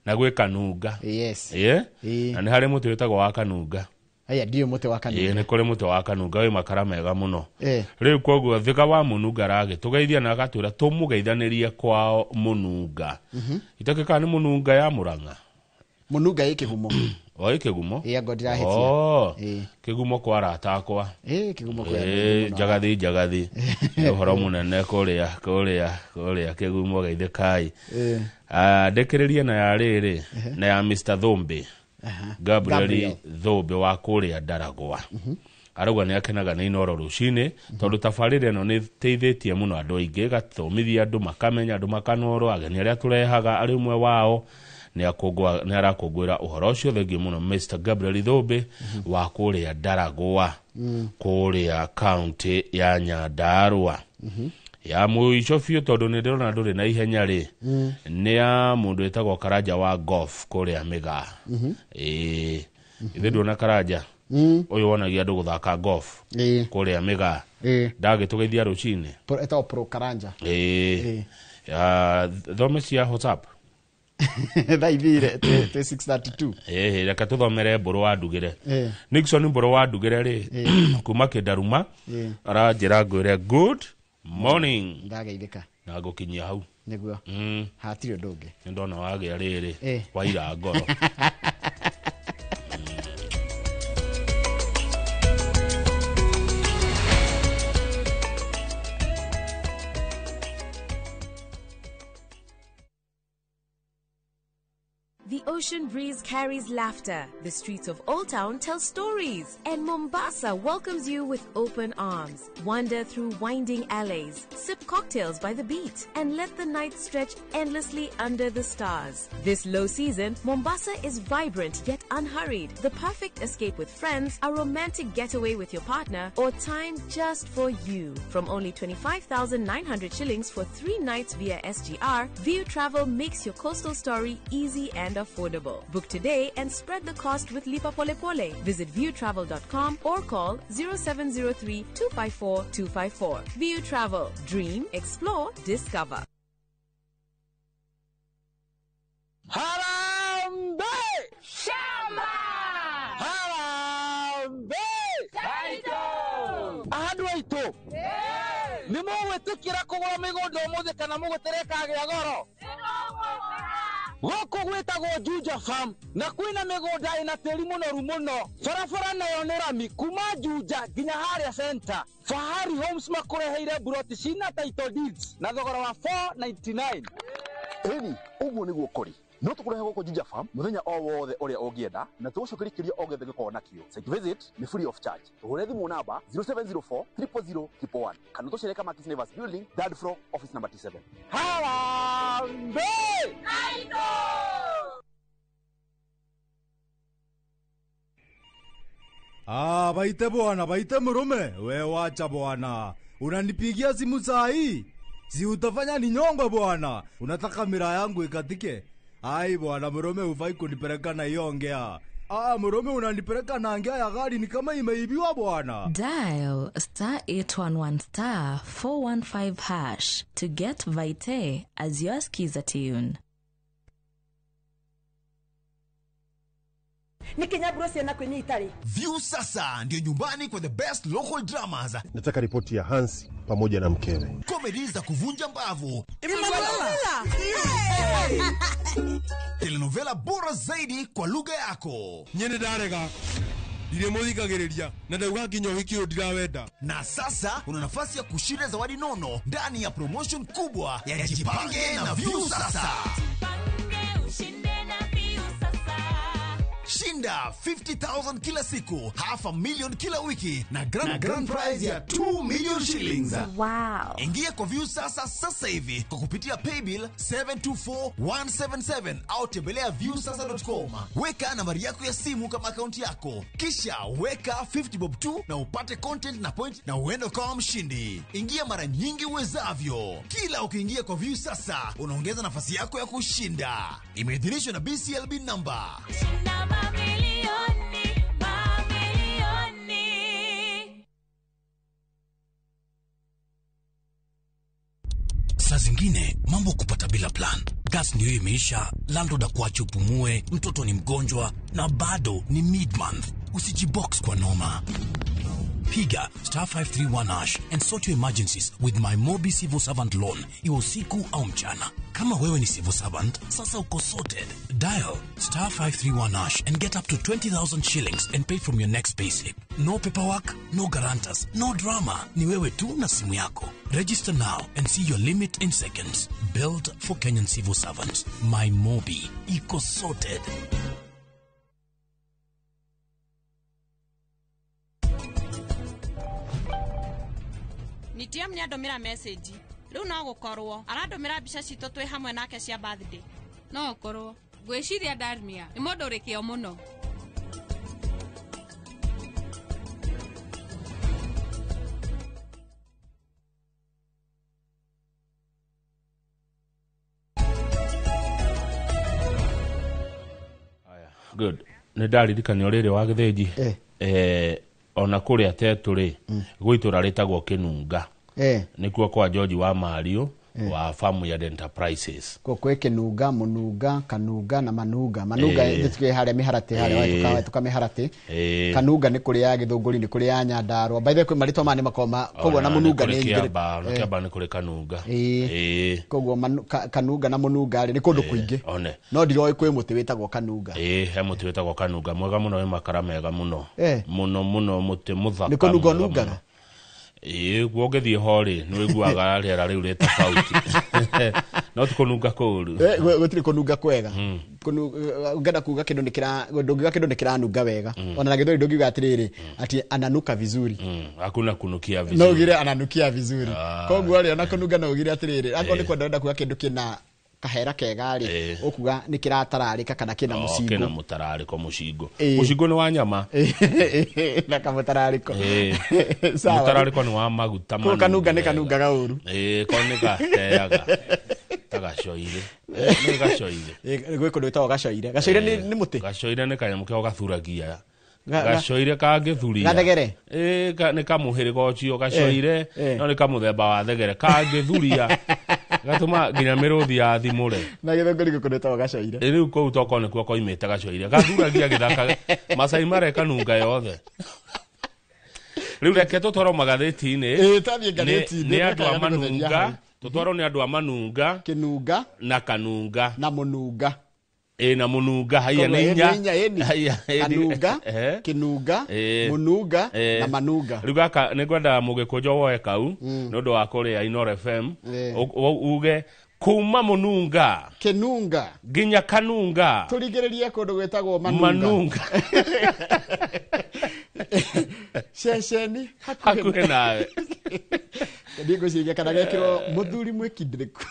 na gwĩ kanunga. Yes. Na nĩ harĩ mũtĩ wĩtagwo wa kanunga. Aya ndio mũtĩ wa kanunga. Nĩ kũrĩ mũtĩ wa kanunga wĩ makara mega mũno. Rĩu koguo thika wa mununga rage tugeithia na agatwĩra tũmũgeithanĩrie kwao mununga. Itakĩka nĩ mununga ya Mũrang'a. Mununga ĩ Kĩgumo. Oi Kĩgumo. Ngo ndirahĩtia. Kĩgumo kwa arata akwa. Kĩgumo kwa. Njagathi. Ũhoro mũnene kũrĩa Kĩgumo geithĩkai. Ndekĩrĩrie na ya rĩrĩ na ya Mr. Thombe. Gabriel Thombe wa kũrĩa Ndaragwa. Arauga nĩ akenaga nĩ Inoro rũcinĩ tondũ tabarĩra ĩno nĩ teithĩtie mũno andũ aingĩ gathomithia andũ makamenya andũ makanoro ageni arĩa tũrehaga arĩ umwe wao nĩ arakũngũĩra ũhoro ũcio thengiũ mũno Mr. Gabriel Thombe wa kũrĩa Ndaragwa kũrĩa kaunti ya Nyandarua. Ya mũico biũ tondũ nĩ ndĩrona ndũrĩ na ihenya rĩ nĩ ya mũndũ wĩtagwo Karanja wa golf kũrĩa Mĩgaa. Ithe ndũona Karanja ũyũ wonagia andũ gũthaka golf kũrĩa Mĩgaa. Ndagĩtũgeithia rũcinĩ etagwo Pro Karanja. Thome cia WhatsApp thaithire 632. Reka tũthomere Mbũrũ wa Ndugĩre. Nixon Mbũrũ wa Ndugĩre rĩ kuma Kĩndaruma aranjĩra ngwĩre good morning. Ndageithĩka na ngũkinyia hau nĩguo hatirĩ ũndũ ũngĩ. Nĩ ndona wagĩa rĩrĩ waira ngoro. The ocean breeze carries laughter. The streets of Old Town tell stories. And Mombasa welcomes you with open arms. Wander through winding alleys, sip cocktails by the beach, and let the night stretch endlessly under the stars. This low season, Mombasa is vibrant yet unhurried. The perfect escape with friends, a romantic getaway with your partner, or time just for you. From only 25,900 shillings for 3 nights via SGR, View Travel makes your coastal story easy and affordable. Book today and spread the cost with Lipa Pole Pole. Visit viewtravel.com or call 0703 254 254. View Travel. Dream, explore, discover. Harambe! Shamba! Harambe! Taito! Ahadu aito! Nimo wetukira kugura migondo muthe kana mugutereka gya goro. Goko gwetagwo Juja Farm na kwina migunda ina tĩri mũnoru mũno. Barabara nayo nĩ rami kuma Juja nginya harĩa center. Fahari Homes makũreheire buroti cina title deeds na thogora wa 499. Eni, ũguo nĩguo kũrĩ. No tũkũrehe gũkũ Juja Farm mũthenya o wothe ũrĩa ũngĩenda na tũgũcokeria o gĩothe gĩkorwo nakĩo. Site visit nĩ free of charge. Tũhũre thimũ namba 0704 000 111 kana tũcereke Kama Kisnevas Building, third floor, office number T7. Harambe! Aito! Baite bwana, baite murume. We wacha bwana. Unanipigia simu saa hii? Si utafanya ni nyongo bwana. Unataka miraa yangu ikatike? Ai bwana murume hufai kunipeleka na hiyo ongea. Murume unanipeleka na ongea ya gari ni kama imeibiwa bwana. Dial *811 415 hash to get Vite as your skiza tune. Ni Kenya Bros na kwenye Itali. View sasa ndio nyumbani kwa the best local dramas. Nataka ripoti ya Hans pamoja na mkewe. Comedy za kuvunja mbavu. Telenovela bora zaidi kwa lugha yako. Nyene darega. Dire muthikagiriria na ndauga nginyo hikio ndirawenda. Na sasa una nafasi ya kushinda zawadi nono ndani ya promotion kubwa ya Jipange na View sasa. Shinda 50,000 kila siku, $500,000 kila wiki na grand prize ya 2 million shillings. Wow. Ingia kwa View sasa hivi kwa kupitia paybill 724177 au tembelea viewsasa.com. Weka nambari yako ya simu kama akaunti yako, kisha weka 50 bob tu na upate content na point na uende kama mshindi. Ingia mara nyingi uwezavyo. Kila ukiingia kwa View sasa unaongeza nafasi yako ya kushinda. Imeidhinishwa na BCLB number. zingine mambo kupata bila plan. Gas ndio imeisha, landlord akuache upumue, mtoto ni mgonjwa na bado ni mid-month. Usijibox kwa noma. Piga *531# and sort your emergencies with my Mobi Civil Servant Loan, iwe usiku au mchana. Kama wewe ni civil servant, sasa uko sorted. Dial *531# and get up to 20,000 shillings and pay from your next payslip. No paperwork, no guarantors, no drama. Ni wewe tu na simu yako. Register now and see your limit in seconds. Built for Kenyan civil servants. My Mobi. Iko sorted. Nitiam nĩandomĩra message. Rĩu no gũkorwo arandomĩra mbica citũ twĩ hamwe nake cia birthday. No gũkorwo ngwĩciria Darmia nĩ mũndũ ũrĩ kĩo mũno. Good. Nĩ ndaririkania rĩrĩ wa Gĩthĩnji. Ona kũrĩa tetũrĩ gwĩtũra rĩtagwo Kĩnunga. Nĩkuo kwa George wa Mario wa Farmyard Enterprises. Kwĩ Kĩnunga, Mũnunga, Kanunga na Manunga. Manunga nĩtũkĩ harĩa mĩharatĩ harĩa tukamĩharatĩ. Kanunga nĩ kũrĩa ya Gĩthũngũri, nĩ kũrĩa ya Nyandarua. By the way marĩtwa mane makoma koguo na Mũnunga nĩ ingĩ. Kĩamba nĩ kũrĩ Kanunga. Koguo Kanunga na Mũnunga nĩ kũndũ kũingĩ. No ndiroĩ kwĩ mũtĩ wĩtagwo Kanunga. He mũtĩ wĩtagwo Kanunga mwega mũno wĩ makara mega mũno. Mũno mũtĩ mũthaka. Nĩ kũnunga nungaga. Gwongethie hori nĩ wĩiguaga rĩera rĩu rĩ tofauti. No ti kũnunga kũũru. Gũtirĩ kũnunga kwega. Ungenda kuuga kĩndũ nĩ kĩranunga wega. Ona na Gĩthũngũri ndũngiuga atĩrĩrĩ ati ananuka vizuri. Hakuna kunukia vizuri. No ugire ananukia vizuri. Koguo rĩ ona kũnunga no ugire atĩrĩrĩ. Angĩkorwo nĩ kwenda kuuga kĩndũ kĩna kahera kega rĩ ukuga nĩ kĩratararĩka kana kĩna mũcingo. Kĩna mũtararĩko mũcingo. Mũcingo nĩ wa nyama. Na kamutararĩko. Mũtararĩko nĩ wa maguta manunga. Kanunga nĩ kanunga gaũru. Ko nĩ gateaga. Tagacoire. Nĩ gacoire. Gwĩ kũndũ gwĩtagwo gacoire. Gacoire nĩ mũtĩ. Gacoire nĩ kanyamũ kĩo gathuragia. Gacoire kangĩthuria. Gathegere. Nĩ kamũhĩrĩga ũcio gacoire. No nĩ kamũthemba wa thegere kangĩthuria. Gatuma nginya mĩrũthi ya thimũre. Na Gĩthũngũri gũkũ nĩtagwo gacoire. Rĩu kũu toko nĩkuo koimĩte gacoire. Gathuragia gĩthaka. Masai Mara Kanunga yothe. Rĩu reke tũtwarwo magathĩti-inĩ. Nĩ andũ a Manunga. Tũtwarwo nĩ andũ a Manunga. Kĩnunga. Na Kanunga. Na Mũnunga. Na Mũnunga haya nĩ inya. Kanunga, Kĩnunga, Mũnunga na Manunga. Rĩu gaka nĩ ngwenda Mũgĩkũnjũ woe kau nĩ ũndũ wa kũrĩa Inooro FM. Uge kuma Mũnunga. Kĩnunga. Nginya Kanunga. Tũringĩrĩrie kũndũ gwĩtagwo Manunga. Ceceni hakuhĩ nawe. Ndigũciria kana gekĩrwo mũthuri mwĩkindĩrĩku.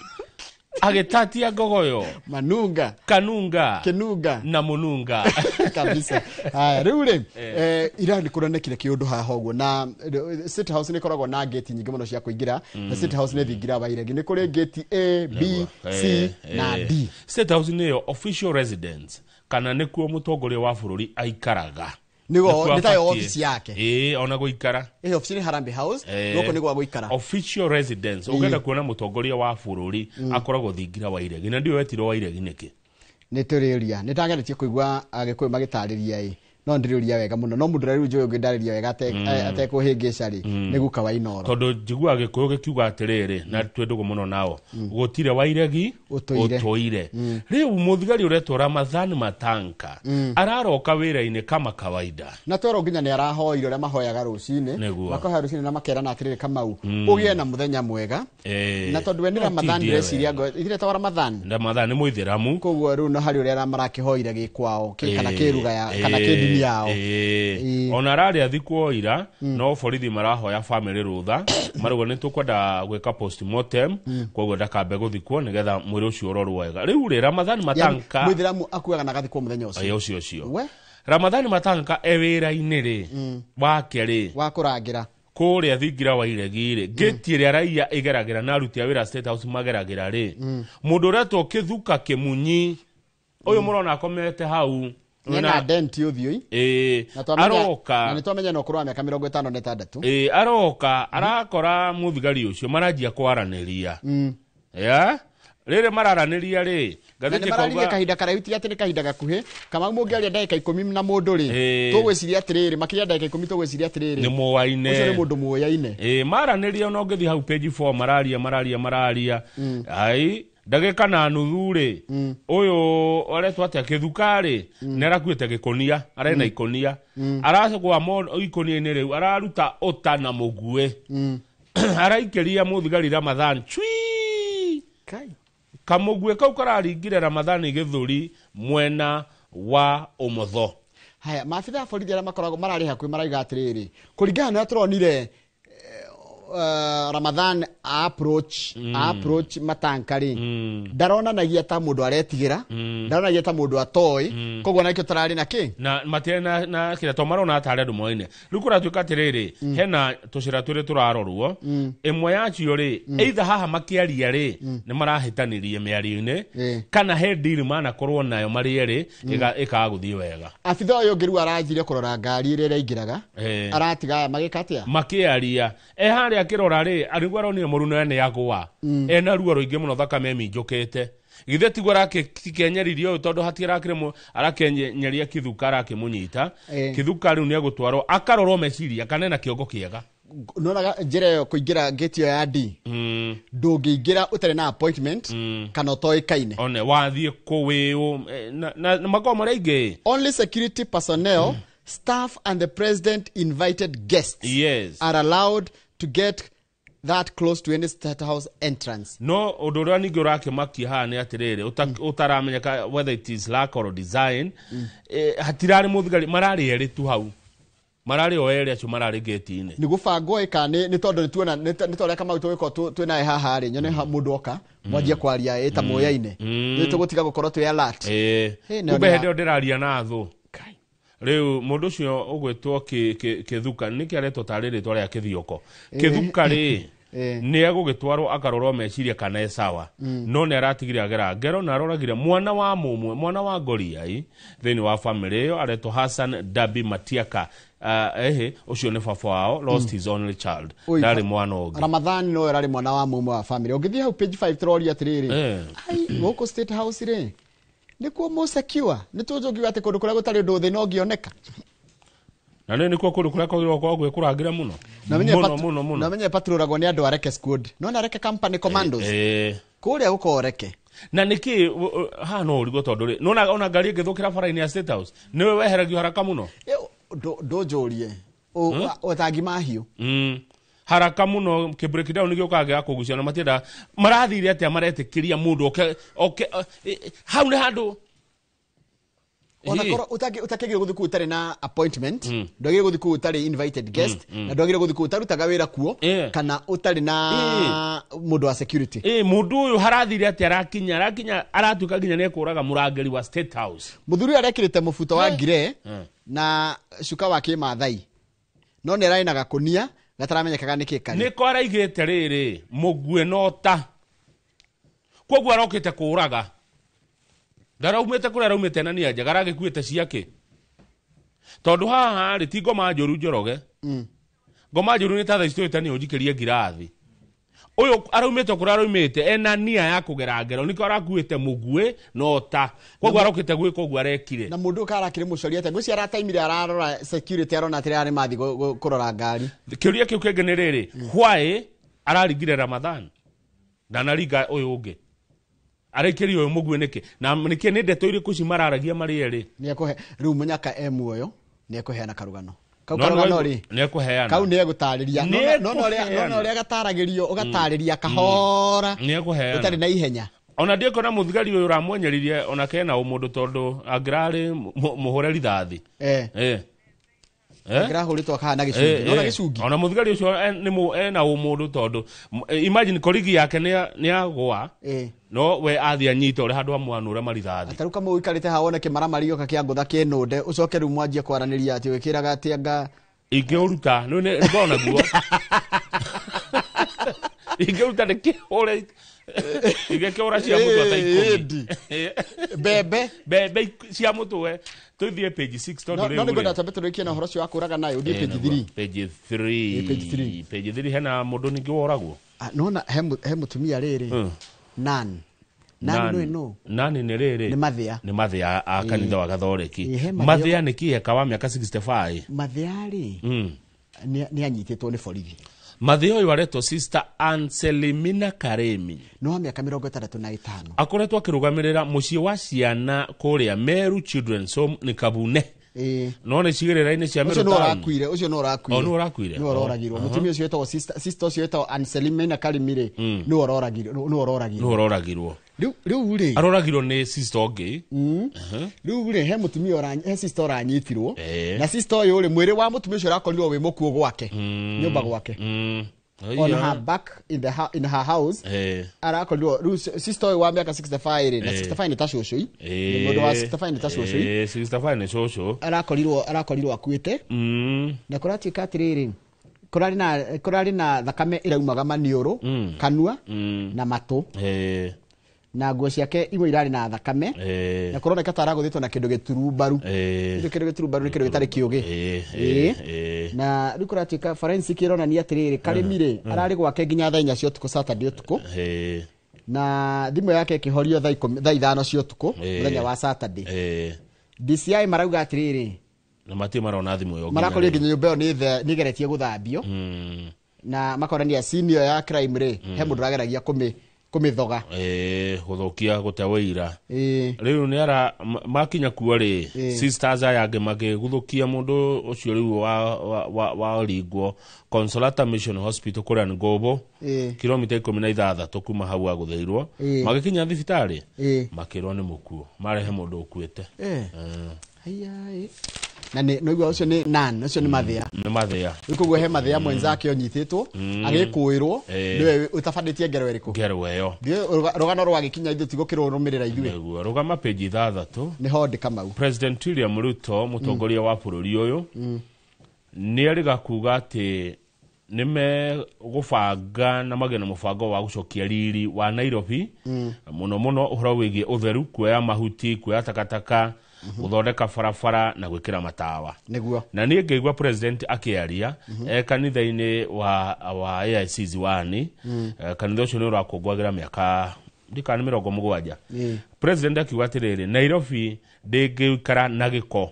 Agĩtatia ngogoyo. Manunga. Kanunga. Kĩnunga. Na Mũnunga. Kabisa. Haya rĩu rĩ ira nĩ kũronekire kĩũndũ haha ũguo na State House nĩ koragwo na gate nyingĩ mũno cia kũingĩra na State House nĩ thingira wa iregi nĩ kũrĩ gate A, B, C na D. State House nĩyo official residence kana nĩkuo mũtongoria wa bũrũri aikaraga. Nĩ tayo office yake. Ona gũikara. Office ni Harambee House, gũkũ nĩ gwa gũikara. Official residence. Ũgenda kuona mũtongoria wa bũrũri akoragwo thingira wa iregi. Na ndio wetirwo wa iregi nĩkĩ? Nĩ tũrĩũria. Nĩ tageretie kũigua Agĩkũyũ magĩtarĩria no ndĩrĩũria wega mũno no mũndũ rĩu njũĩ ũngĩndarĩria wega atekũhĩngĩca rĩ nĩ guka wa Inooro. Tondũ njigua Agĩkũyũ gĩkiuga atĩrĩrĩ na twendũgo mũno nao gũtire wa iregi ũtũire. Rĩu mũthigari ũretwo Ramadhan Matanka araroka wĩra-inĩ kama kawaida. Na twero nginya nĩ arahoire ũrĩa mahoyaga rũcinĩ. Makohoya rũcinĩ na makerana atĩrĩrĩ Kamau ũgĩe na mũthenya mwega. Na tondũ we nĩ Ramadhan ndĩreciria ithire ta Ramadhan. Ramadhan nĩ Mũithĩramu. Koguo rĩu no harĩ ũrĩa marakĩhoire gĩkwao kana kĩruga ya kana kĩndini yao. Ona rarĩa thikwo ira no borithi marahoya family rutha marauga nĩ tũkwenda gwĩka postmortem koguo ndakambe gũthikwo nĩgetha mwĩrĩ ũcio ũrorwo wega. Rĩu rĩ Ramadhan Matanka Mũithĩramu akuaga na gathikwo mũthenya ũcio. Ramadhan Matanka wĩra-inĩ rĩ wake rĩ wa kũrangĩra kũrĩa thingira wa iregi rĩ gate ĩrĩa raia ĩgeragĩra na aruti a wĩra State House mageragĩra rĩ mũndũ ũretwo Kĩthuka Kĩmunyi ũyũ mũrona akomete hau na denti ũthiũ aroka na nĩtwamenya no kũrwa mĩaka 56 aroka arakora mũthigari ũcio maranjia kwaranĩria ya rĩrĩ mararanĩria rĩ gathĩti kauga kahinda karaihuti atĩ nĩ kahinda gakuhĩ kama mũngĩaria ndagĩka 10 na mũndũ rĩ tũgwĩciria atĩrĩrĩ makĩria ndagĩka 10 tũgwĩciria atĩrĩrĩ nĩ mũwaine ũcio nĩ mũndũ mũwaine maranĩria no ngĩthi hau page 4 mararia ai ndagĩka na nuthu rĩ ũyũ aretwo atĩa Kĩthuka-rĩ nĩarakuĩte gĩkonia arena ikonia aracogwa ikonia-inĩ rĩu araruta ũta na mũguĩ araikĩria mũthigari Ramadhan chui kamũguĩ kau kararingire Ramadhan gĩthũri mwena wa ũmotho. Haya maabitha borithi arĩa makoragwo mararĩ hakuhĩ maraiga atĩrĩrĩ kũringana na turonire Ramadhan approach matankari ndaronanagia ta mũndũ aretigĩra ndaronanagia ta mũndũ atoĩ koguo nakĩo tararĩ na kĩ na matena na kĩrĩa to marona atare andũ moine rĩu kũratuĩka atĩrĩrĩ hena tũcĩra twĩrĩ tũrarorwo ĩmwe yacio rĩ either haha makĩaria rĩ nĩ marahĩtanĩrie mĩario-inĩ kana he deal manakorwo nayo marĩ erĩ ĩkagũthiĩ wega. Abitha ũyũ ũngĩ rĩu aranjire kũrora ngari ĩrĩa ĩraingĩraga aratiga magĩka atĩa makĩaria harĩa akĩrora rĩ arĩgwa aronire mũruno nĩ yagwa ena ruo rũingĩ mũno thakame minjũkĩte githe tigwo rakenyeririre ũyũ tondũ hatirakire arakenyeria Kĩthuka arakĩmũnyita Kĩthuka rĩu nĩ egũtwarwo akarorwo meciria kanena kĩongo kĩega nonaga njĩra ĩyo kũingĩra gate ya D ndũngĩingĩra ũtarĩ na appointment kana ũtoĩkaine one wathiĩ kũwĩũ na makao marĩa ingĩ only security personnel staff and the president invited guests are allowed to get that close to any state house entrance. No ũndũ ũrĩa ningĩ ũrakĩmakia haha nĩ atĩrĩrĩ ũtaramenyeka whether it is lack or design hatirarĩ mũthigari mararĩ erĩ tu hau mararĩ o erĩ acio mararĩ gate-inĩ nĩ gũbangwo ĩka nĩ tondũ nĩtuona nĩ tondũ kama tũgĩkorwo twĩnae haha rĩ nyone mũndũ oka mwanjie kwaria ĩta mũyaine nĩ tũgũtiga gũkorwo twĩ alert kumbe hĩndĩ ĩyo ndĩraria na thũ rĩu mũndũ ũcio ũgwĩtwo Kĩthuka nĩkĩ aretwo tarĩ rĩtwa rĩa Kĩthioko Kĩthuka rĩ nĩ egũgĩtwarwo akarorwo meciria kana sawa no nĩ aratigire agera ngero na aroragire mwana wa mũmwe mwana wa Goliai thĩinĩ wa family ĩyo aretwo Hassan Dabi Matiaka ũcio nĩ baba wao lost his only child ndarĩ mwana ũngĩ Ramadhan no ararĩ mwana wa mũmwe wa family ũngĩthiĩ hau page 5 tũroria atĩrĩrĩ gũkũ state house rĩ nikuo mo secure nitũnjũngiwa atĩ kũndũ kũrĩa gũtarĩ ũndũ thĩ no ngĩoneka na nĩkuo kũndũ kũrĩa kwagĩrĩirwo gwĩkũrangĩra mũno mũno na menye patrolagwo nĩ andũ areke squad no na reke company commandos kũrĩa gũkoreke na nĩkĩ ha no ũrigwo tondũ rĩ no ona ngari ĩngĩthũkĩra bara-inĩ ya state house nĩwe weheragio haraka mũno ndũnjũrie ũtangi mahiũ haraka muno kĩbreak down nĩgĩo kaga kũgucia na matienda marathire atĩa maretĩkĩria mũndũ hau nĩ handũ onakorwo utakĩgire gũthiĩ kũu ũtarĩ na appointment ndwagĩrĩire gũthiĩ kũu ũtarĩ invited guest na ndwagĩrĩire gũthiĩ kũu ũtarutaga wĩra kuo kana ũtarĩ na mũndũ wa security mũndũ ũyũ harathire atĩ arakinya aratuĩka nginya nĩ ekũraga mũrangĩri wa state house mũthuri arekĩrĩte mũbuto wa ngire na cuka wa kĩmathai no nĩ ararĩ na gakonia gataramenyekaga nĩ kĩkari nĩko araigĩte rĩrĩ mũguĩ nota koguo arokĩte kũraga ndaraumĩte kũrĩa araumĩte na nĩanja garagĩkuĩte ciake tondũ haha rĩ ti Ngoma Njũru Njoroge Ngoma Njũru nĩ ta thaa ici tũĩtani ũnjikĩrie ngirathi ũyũ araumĩte kũrĩa araumĩte ena nia ya kũgera ngero nĩko arakuĩte mũguĩ nota koguo arokĩte gwĩka ũguo arekire na mũndũ karakĩrĩ mũcoria atĩ ngũci arataimire ararora security arona atĩrĩ arĩ mathi kũrora ngari kĩũria kĩu kĩngĩ nĩ rĩrĩ why araringire Ramadhan ndanaringa ũyũ ũngĩ arekĩri ũyũ mũguĩ nĩkĩ na nĩkĩ nĩ ndeto irĩkũ cimararagia marĩ erĩ nĩekũhe rĩu Munyaka muoyo nĩekũheana karũgano karũgano rĩ nĩekũheana kau nĩegũtarĩria no ũrĩa gataragĩrio ũgatarĩria kahora ũtarĩ na ihenya ona ndieko na mũthigari ũyũ ũramwenyeririe ona kena ũmũndũ tondũ angĩrarĩ mũhũre rithathi ngĩrahũrĩtwo akaha na gĩcungi ona mũthigari ũcio ena ũmũndũ tondũ imagine koligi yake nĩ agwa no we athia nyita ũrĩa handũ amwanũra marithathi ataruka mũikarĩte ha wone kĩmaramari oka kĩangũtha kĩnũnde ũcoke rĩu mwanjie kwaranĩria atĩ wĩkĩraga atĩ anga ingĩũruta nĩ ngona guo ingĩũruta nĩ kĩhũre igĩkĩũra cia mũtwe ta ikũmi mbembe cia mũtwe tũthiĩ page 6 tondũ rĩu no nĩngwenda twambe tũrĩkie na ũhoro ũcio wa kũũraga nayo ũthiĩ page 3 hena mũndũ ningĩ woragwo nona he mũtumia rĩrĩ Nani no. Nani nĩ rĩrĩ? Nĩ Mathia a kanitha wa Gathoreki. Mathia nĩ kĩheka wa mĩaka 65. Mathia rĩ nĩ anyitĩtwo nĩ borithi. Mathia ũyũ aretwo Sister Anselimina Karemi. No mĩaka 65. Akoretwo akĩrũgamĩrĩra mũciĩ wa ciana kũrĩa Meru Children's Home nĩ Kabune. No nĩ cigĩrĩra-inĩ cia Meru Town. Ũcio no ũrakuire. No ororagirwo. Mũtumia ũcio wetagwo sister ũcio wetagwo Anselimina Karemi rĩ no ororagirwo. Rĩu rĩ aroragirwo nĩ sister ũngĩ. Rĩu rĩ he mũtumia he sister oranyitirwo na sister ũyũ rĩ mwĩrĩ wa mũtumia ũcio ũrakorirwo wĩ mũkuo gwake nyũmba gwake. On her back in her house arakorirwo rĩu sister ũyũ wa mĩaka 65 rĩ na 65 nĩ ta cũcũ nĩ mũndũ wa 65 nĩ ta cũcũ 65 nĩ cũcũ arakorirwo akuĩte na kũratuĩka atĩrĩrĩ kũrarĩ na thakame ĩraumaga maniũrũ kanua na matũ na nguo ciake imwe irarĩ na thakame na kũroneka ta aragũthĩtwo na kĩndũ gĩturumbaru nĩ kĩndũ gĩtarĩ kĩũgĩ na rĩu kũratuĩka forensic ĩronania atĩrĩrĩ Karemi rĩ ararĩ gwake nginya thaa 4 cia ũtukũ Saturday ũtukũ na thimũ yake ĩkĩhorio thaa 5 cia ũtukũ mũthenya wa Saturday. DCI marauga atĩrĩrĩ na mati marona thimũ yo marakoria nginya nyũmba ĩyo nĩ geretie gũthambio na makorania senior ya crime rĩ he mũndũ urageragia kumĩthoga gũthũkia gũte wĩira. Rĩu nĩ ara makinya kuo rĩ sisters aya angĩ magĩgũthũkia mũndũ ũcio rĩu wa ringwo Consolata Mission Hospital kũrĩa Ngobo kilomita 16 kuma hau agũthĩirwo magĩkinya thibitarĩ makĩrwo nĩ mũkuo marehe mũndũ ũkuĩte. Na noigwa ũcio nĩ nan ũcio nĩ Mathia ũkũgwe he Mathia mwenzake onyitĩtwo agĩkũĩrwo niwe ũtabandĩtie ngero ĩrĩkũ ĩyo rũgano rwagĩkinya ithuĩ tigũkĩrũmĩrĩra ithuĩ rũgama page 6 nĩho ndĩ Kamau. President William Ruto mũtongoria wa bũrũri ũyũ nĩ arĩga kuga atĩ nĩme gũbanga na magena mũbango wa gũcokia riri wa Nairobi mũno ũhoro wĩgiĩ ũtheru kuoya mahuti kuoya takataka gũthondeka barabara na gwĩkĩra matawa nĩguo na niĩ ngĩigua president akĩaria kanitha-inĩ wa AIC Ziwani kanitha ũcio nĩ ũrakũngũagĩra mĩaka ndikana 70 president akiuga atĩrĩrĩ Nairobi ndĩngĩikara na gĩko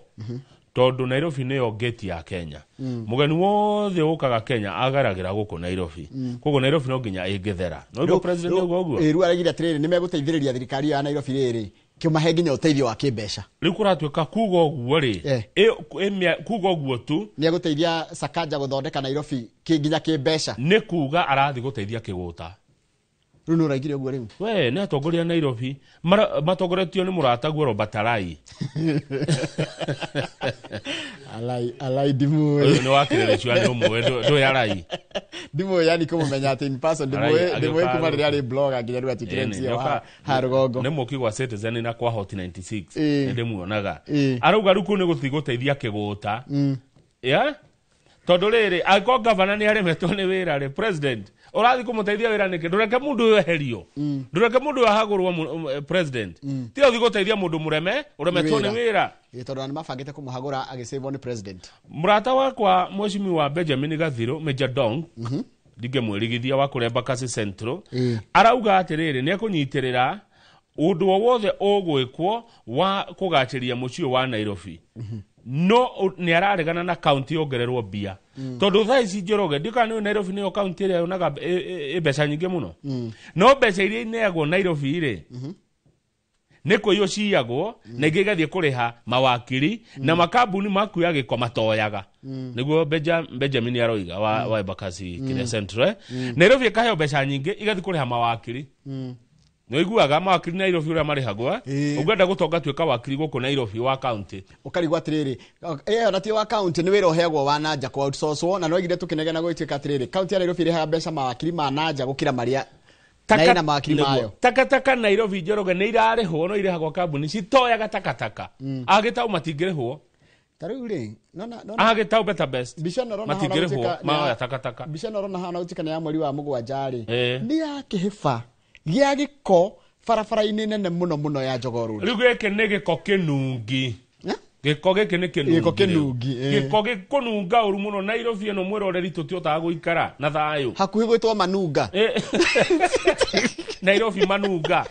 tondũ Nairobi nĩyo gate ya Kenya mũgeni wothe ũkaga Kenya agaragĩra gũkũ Nairobi koguo Nairobi no nginya ĩngĩthera no president ũguo rĩu aragĩra atĩrĩrĩ nĩ megũteithĩrĩria thirikari ya Nairobi rĩrĩ kĩmahe nginya ũteithio wa kĩmbeca rĩu kũratuĩka kuga ũguo rĩ kuga ũguo tu nĩ egũteithia Sakaja gũthondeka Nairobi nginya kĩmbeca nĩ kuga arathi gũteithia kĩgũta rĩu nĩ ũraigire ũguo rĩu we nĩ atongoria Nairobi matongoretio nĩ mũrataguo Robert Alai Alai ndimũĩ ũyũ nĩ wakĩrĩrĩcio nĩ ũmwe ndũĩ Alai ndimũĩ yani kũmũmenya atĩ in person ndimũĩ kuma rĩrĩa arĩ blogger nginya rĩu atuĩkire MC ha rũgongo nĩ mũki gwa Citizen na kwa Hot 96 nĩ ndĩmuonaga arauga rĩu kũu nĩ gũthiĩ gũteithia kĩgũta tondũ rĩrĩ angĩkorwo gavana nĩ aremetwo nĩ wĩra rĩ president ũrathi kũmũteithia wĩra nĩkĩ ndũreke mũndũ ũyũ eherio ndũreke mũndũ ũyũ ahagũrwo president tiga ũthi gũteithia mũndũ ũremetwo nĩ wĩra tondũ nĩ mabangĩte kũmũhagũra agĩsavwo nĩ president. Mũrata wakwa Mheshimiwa Benjamin Gathiro Major Dong ndingĩmwĩrigithia wa kũrĩa Embakasi Central arauga atĩrĩrĩ nĩ ekũnyitĩrĩra ũndũ o wothe ũgwĩkwo wa kũgacĩria mũciĩ wa Nairobi no nĩ araregana na county yongererwo mbia tondũ thaa ici Njoroge ndikana nĩ Nairobi nĩyo county ĩrĩa yonaga mbeca nyingĩ mũno no mbeca iria ineagwo Nairobi rĩ nĩ kũiywo ciagwo na ingĩ igathiĩ kũrĩha mawakiri na makambuni makuya gĩko matoyaga nĩguo Benjamin aroiga wa Embakasi Central Nairobi ĩkaheo mbeca nyingĩ igathiĩ kũrĩha mawakiri nĩ iguaga mawakiri Nairobi ũrĩa marĩhagwo ũngĩenda gũtonga tuĩka wakiri gũkũ Nairobi wa county ũkarigwo atĩrĩrĩ na ti wa county nĩ wĩra ũheagwo wa nanja kwa outsource na no igire tũkĩnegena gwĩtuĩka atĩrĩrĩ county ya Nairobi ĩrĩhaga mbeca mawakiri ma nanja gũkĩra marĩa na mawakiri mayo takataka Nairobi Njoroge nĩ irarĩhwo no irĩhagwo kambuni citoyaga takataka agĩtaũ matingĩrĩhwo tarĩu rĩ agĩtaũ better best matingĩrĩhwo maoya takataka mbica no rona hana ũtikana ya mweri wa 7 rĩ nĩ yakĩhĩba gĩa gĩko barabara-inĩ nene mũno ya Jogoo rĩu gĩkĩ nĩ gĩko kĩnungi gĩko gĩkĩ nĩ kĩnungi gĩko gĩkũnunga ũru mũno Nairobi ĩno mwĩroreri tũtiotaga gũikara na thayũ hakuhĩ gwĩtwo manunga Nairobi manunga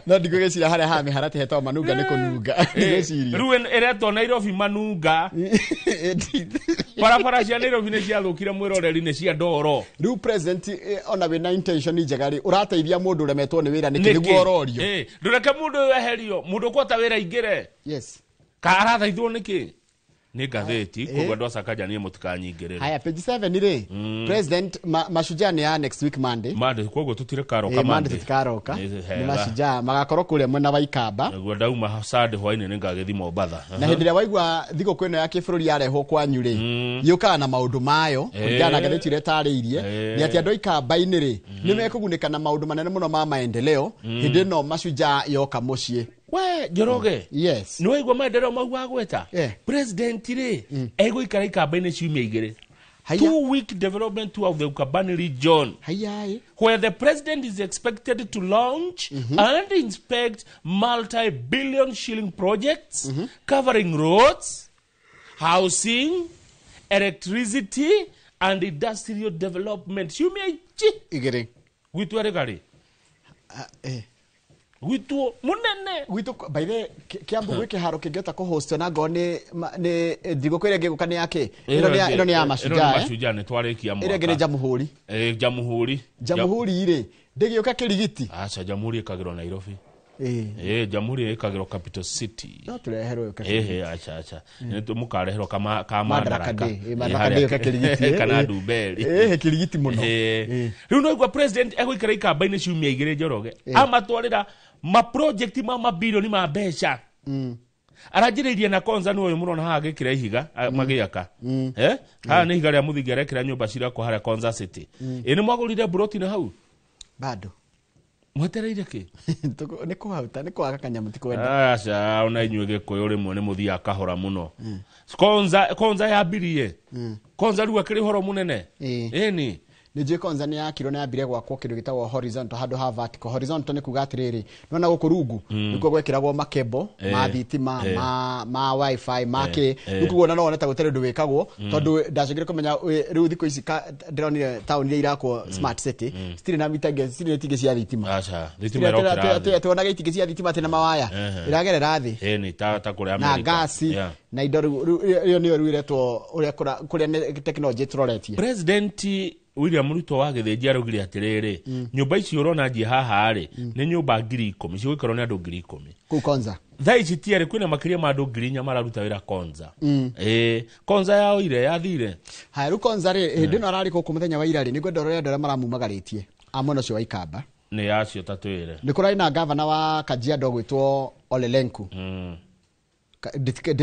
no ndigwĩciria harĩa ha mĩharatĩ hetwo manunga nĩ kũnunga ndigwĩciria rĩu ĩretwo Nairobi manunga barabara cia Nairobi nĩ ciathũkire mwĩroreri nĩ cia ndoro rĩu president ona wĩna intention njega rĩ ũrateithia mũndũ ũremetwo nĩ wĩra nĩkĩ nĩguo ororio ndũreke mũndũ weherio mũndũ kwota wĩra ingĩre yes ka arathaithwo nĩkĩ nĩ ngathĩti koguo andũ acakaja niĩ mũtikanyingĩrĩre haya page 7 rĩ president mashujaa nĩ ya next week Monday koguo tutire karoka Monday tutikaroka nĩ mashujaa magakorwo kũrĩa mwena wa Ikamba naguo ndauma Sunday hwainĩ nĩ ngagĩthi Mombatha na hĩndĩ ĩrĩa waigua thigũkũ ĩno ya kĩbũrũri yarehwo kwanyu rĩ yũkaga na maũndũ mayo kũringana na ngathĩti ĩrĩa ĩtarĩirie nĩ atĩ andũ Ikamba-inĩ rĩ nĩ mekũgunĩka na maũndũ manene mũno ma maendeleo hĩndĩ ĩno mashujaa yoka mũciĩ we Njoroge yes nĩ waigua maendeleo mau wagweta president rĩ egũikara Ikamba-inĩ ciumia igĩrĩ 2-week development tour of the Ukambani region where the president is expected to launch and inspect multi-billion shilling projects covering roads, housing, electricity and industrial development. Ciumia igĩrĩ gwitu arĩgarĩ gwitu munene gwitu by the Kiambu gwĩ kĩharo kĩngĩota kũhost na ngo nĩ thigũkũ ĩrĩa ĩngĩgũka nĩ yake ĩno nĩ ya mashujaa nĩ twarĩkia mwaka ĩrĩa ĩngĩ nĩ Jamhuri Jamhuri rĩ ndĩgĩũka Kĩrigiti aca Jamhuri ĩkagĩrwo Nairobi Jamhuri ĩkagĩrwo capital city no tũreherwo aca nĩ mũkareherwo ka Madaraka ndĩgĩũka Kĩrigiti kana Ndumberi Kĩrigiti mũno rĩu no igua president egũikara Ikamba-inĩ ciumia igĩrĩ Njoroge amatwarĩra maproject ma mabilioni ma mbeca aranjĩrĩirie na Konza nĩ ũyũ mũrona haha gĩkĩra ihiga magĩaka haha nĩ ihiga rĩa mũthingi arekĩra nyũmba cirakwo harĩa Konza City nĩ mwagũrire buroti na hau bado mwetereire kĩ nĩ kũhauta nĩ kwaga kanyamũ ti kwenda aca ona inyuĩ Gĩkũyũ rĩmwe nĩ mũthiaga kahora mũno Konza yambirie Konza rĩu akĩrĩ horo mũnene ĩni nĩ njũĩ Konza nĩ yakirwo na yambire gwakwo kĩndũ gĩtagwo horizontal handũ ha vertical horizontal nĩ kuga atĩrĩrĩ nona gũkũ rungu nĩkuo gwekĩragwo makebo ma thitima ma wifi make rĩu kuona no woneta gũtarĩ ũndũ wĩkagwo tondũ ndacokire kũmenya rĩu thikũ ici ndĩronire taũni iria irakwo smart city citirĩ na mita citirĩ itingĩ cia thitima aca thitima ĩrokĩra tuonaga itingĩ cia thitima atĩ na mawaya ĩragerera thĩ ni ta kũrĩa Amerika na gasi na indo rĩu nĩyo rĩu iretwo kũrĩa tekinoronjĩ tũroretie president William Ruto wa gĩthĩnji araugire atĩrĩrĩ nyũmba ici ũrona ngie haha rĩ nĩ nyũmba 10,000 cigũikarwo nĩ andũ 10,000 kũu Konza thaa ici tiarĩ kwĩna makĩria ma andũ 4,000 mararuta wĩra Konza Konza yaoire yathire haya rĩu Konza rĩ hĩndĩ ĩno ararĩ kũkũ mũthenya wa ira rĩ nĩngwenda ũrore andũ arĩa maramumagarĩtie mwena ũcio wa Ikamba nĩ yacio tatwĩre nĩ kũrarĩ na gavana wa Kajiado gwĩtwo Ole Lenku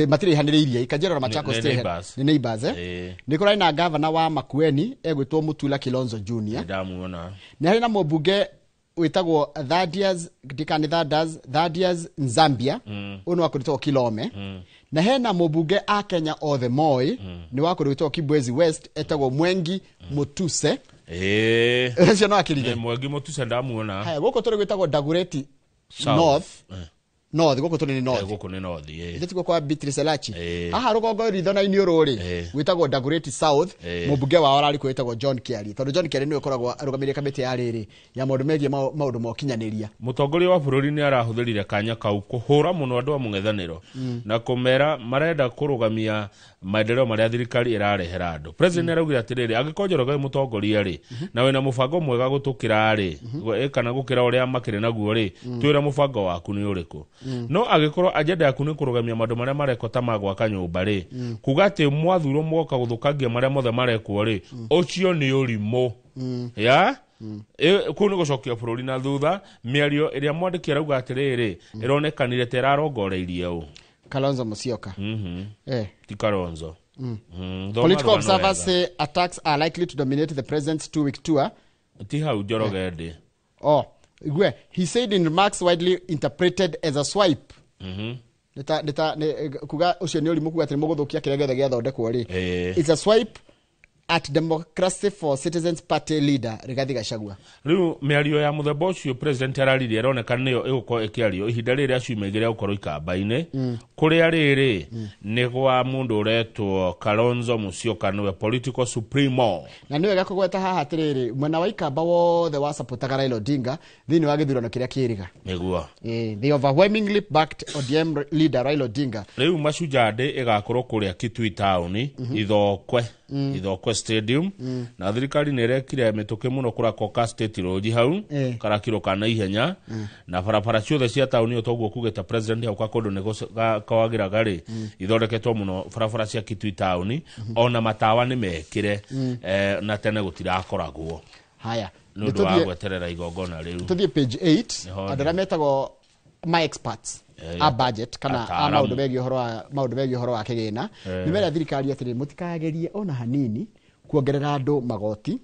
matirĩ ihanĩrĩirie Kajiado na Machakos nĩ neighbors nĩ kũrarĩ na gavana wa Makueni egwĩtwo Mutula Kilonzo Junior nĩ harĩ na mũmbunge wĩtagwo Thaddeus Nzambia ũyũ nĩ wakũrĩtwo Kilome na hena mũmbunge a Kenya othe Moi nĩ wakũrĩtwo Kibwezi West etagwo Mwengi Mutuse ũcio no akĩrige Mwengi Mutuse ndamuona haya gũkũ tũrĩ gwĩtagwo Dagoretti North gũkũ tũrĩ nĩ North ndĩtigwo kwa Beatrice Elachi haha rũgongo ithona-inĩ ũrũ rĩ gwĩtagwo Dagoretti South mũmbunge wao ararĩ kwĩtagwo John Kiari tondũ John Kiari nĩwe ũkoragwo arũgamĩrĩire kamĩtĩ ya rĩrĩ ya maũndũ megiĩ maũndũ ma ũkinyanĩria mũtongoria wa bũrũri nĩ arahũthĩrire kanya kau kũhũra mũno andũ a mũng'ethanĩro na kũmera marenda kũrũgamia maendeleo marĩa thirikari ĩrarehera andũ president araugire atĩrĩrĩ angĩkorwo Njoroge mũtongoria rĩ na wĩna mũbango mwega gũtũkĩra rĩ kana gũkĩra ũrĩa makĩrĩ naguo rĩ twĩra mũbango waku nĩ ũrĩkũ no agĩkorwo agenda yaku nĩ kũrũgamia maũndũ marĩa mareko ta magwaka nyũmba rĩ kuga atĩ mwathurwo mwoka gũthũkangia marĩa mothe marekwo rĩ ũcio nĩ ũrimũ kũu nĩ gũcokia bũrũri na thutha mĩario ĩrĩa mwandĩki arauga atĩrĩrĩ ĩronekanire ta ĩrarongoreirie ũũ Kalonzo Musyoka ti Kalonzo political observers say attacks are likely to dominate the president's 2-week tour ti hau Njoroge ndĩ he said in remarks widely interpreted as a swipe kuga ucio ni urimu kuga atĩ mũgũthũkia kĩrĩa gĩothe gĩathondekwo rĩ it's a swipe at Democracy for Citizens Party leader Rigathi Gachagua. Riu miario ya muthemba ucio president araririe aroneka niyo iguko ikiario ihinda riri aciumegire gukorwo ikamba-ini kuria riri ni gwa mundu uretwo Kalonzo Musyoka niwe political supremo na niwe gakugweta haha atiriri mwena wa ikamba wothe wa supportaga Raila Odinga thini wa githurano kiria kieriga niguo the overwhelmingly backed ODM leader Raila Odinga. Riu Mashujade igakorwo kuria Kitui town Ithokwe stadium na thirikari nirekire mituke muno kurako state road hau karakiro kana ihenya na barabara ciothe cia tauni otoguo kugeta president hau kakondo ne kawagira gari ithondeketwo muno barabara cia Kitui town ona matawa ni mekire na tene gutirakoragwo haya nundu wa gweterera igongona riu tuthie page 8 andara metago my experts a budget kana a maundu megi horo wa kigina ni mera thirikari atiri mutikagerie ona hanini kuongerera andu magoti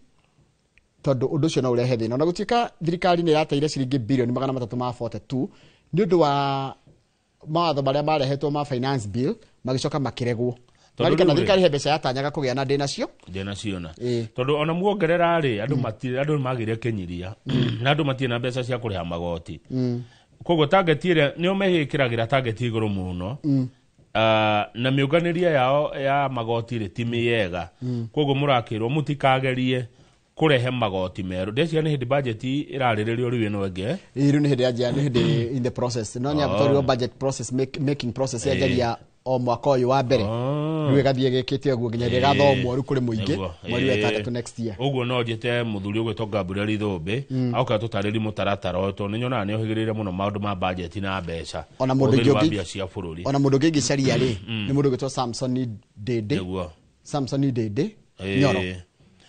tondu undu cio no urehe thina ona gutika thirikari ni rateire ciringi bilioni 342 ni undu wa mawatho maria marehetwo ma finance bill magicoka makiregwo Mari kana thirikari hebesha yatanyaga kugia na ndina cio na tondu ona muongerera ri andu magire kenyiria na andu matie na mbeca cia kuriha magoti kogo target ire ni omehikiragira target iguru muno na miunganiria yao ya magoti ri ti miega kogo murakirwo mutikagerie kurehe magoti meru decia ni hindi budget irariririo riu ino enge iru ni hindi ya ni hindi in the process no nya batorio budget process making process ya jaria o mwaka uyu wa mbere riu gathie gekite guo nginya rigathomwo ru kuri muingi mweri wa 3 next year uguo no jete muthuri ugwetwo Gabriel Thombe auka tutariri mutaratara oto ni nyona ni ohigirire muno maundu ma budget na mbeca ona mundu ngi caria ri ni mundu gwetwo Samson Dede Nyoro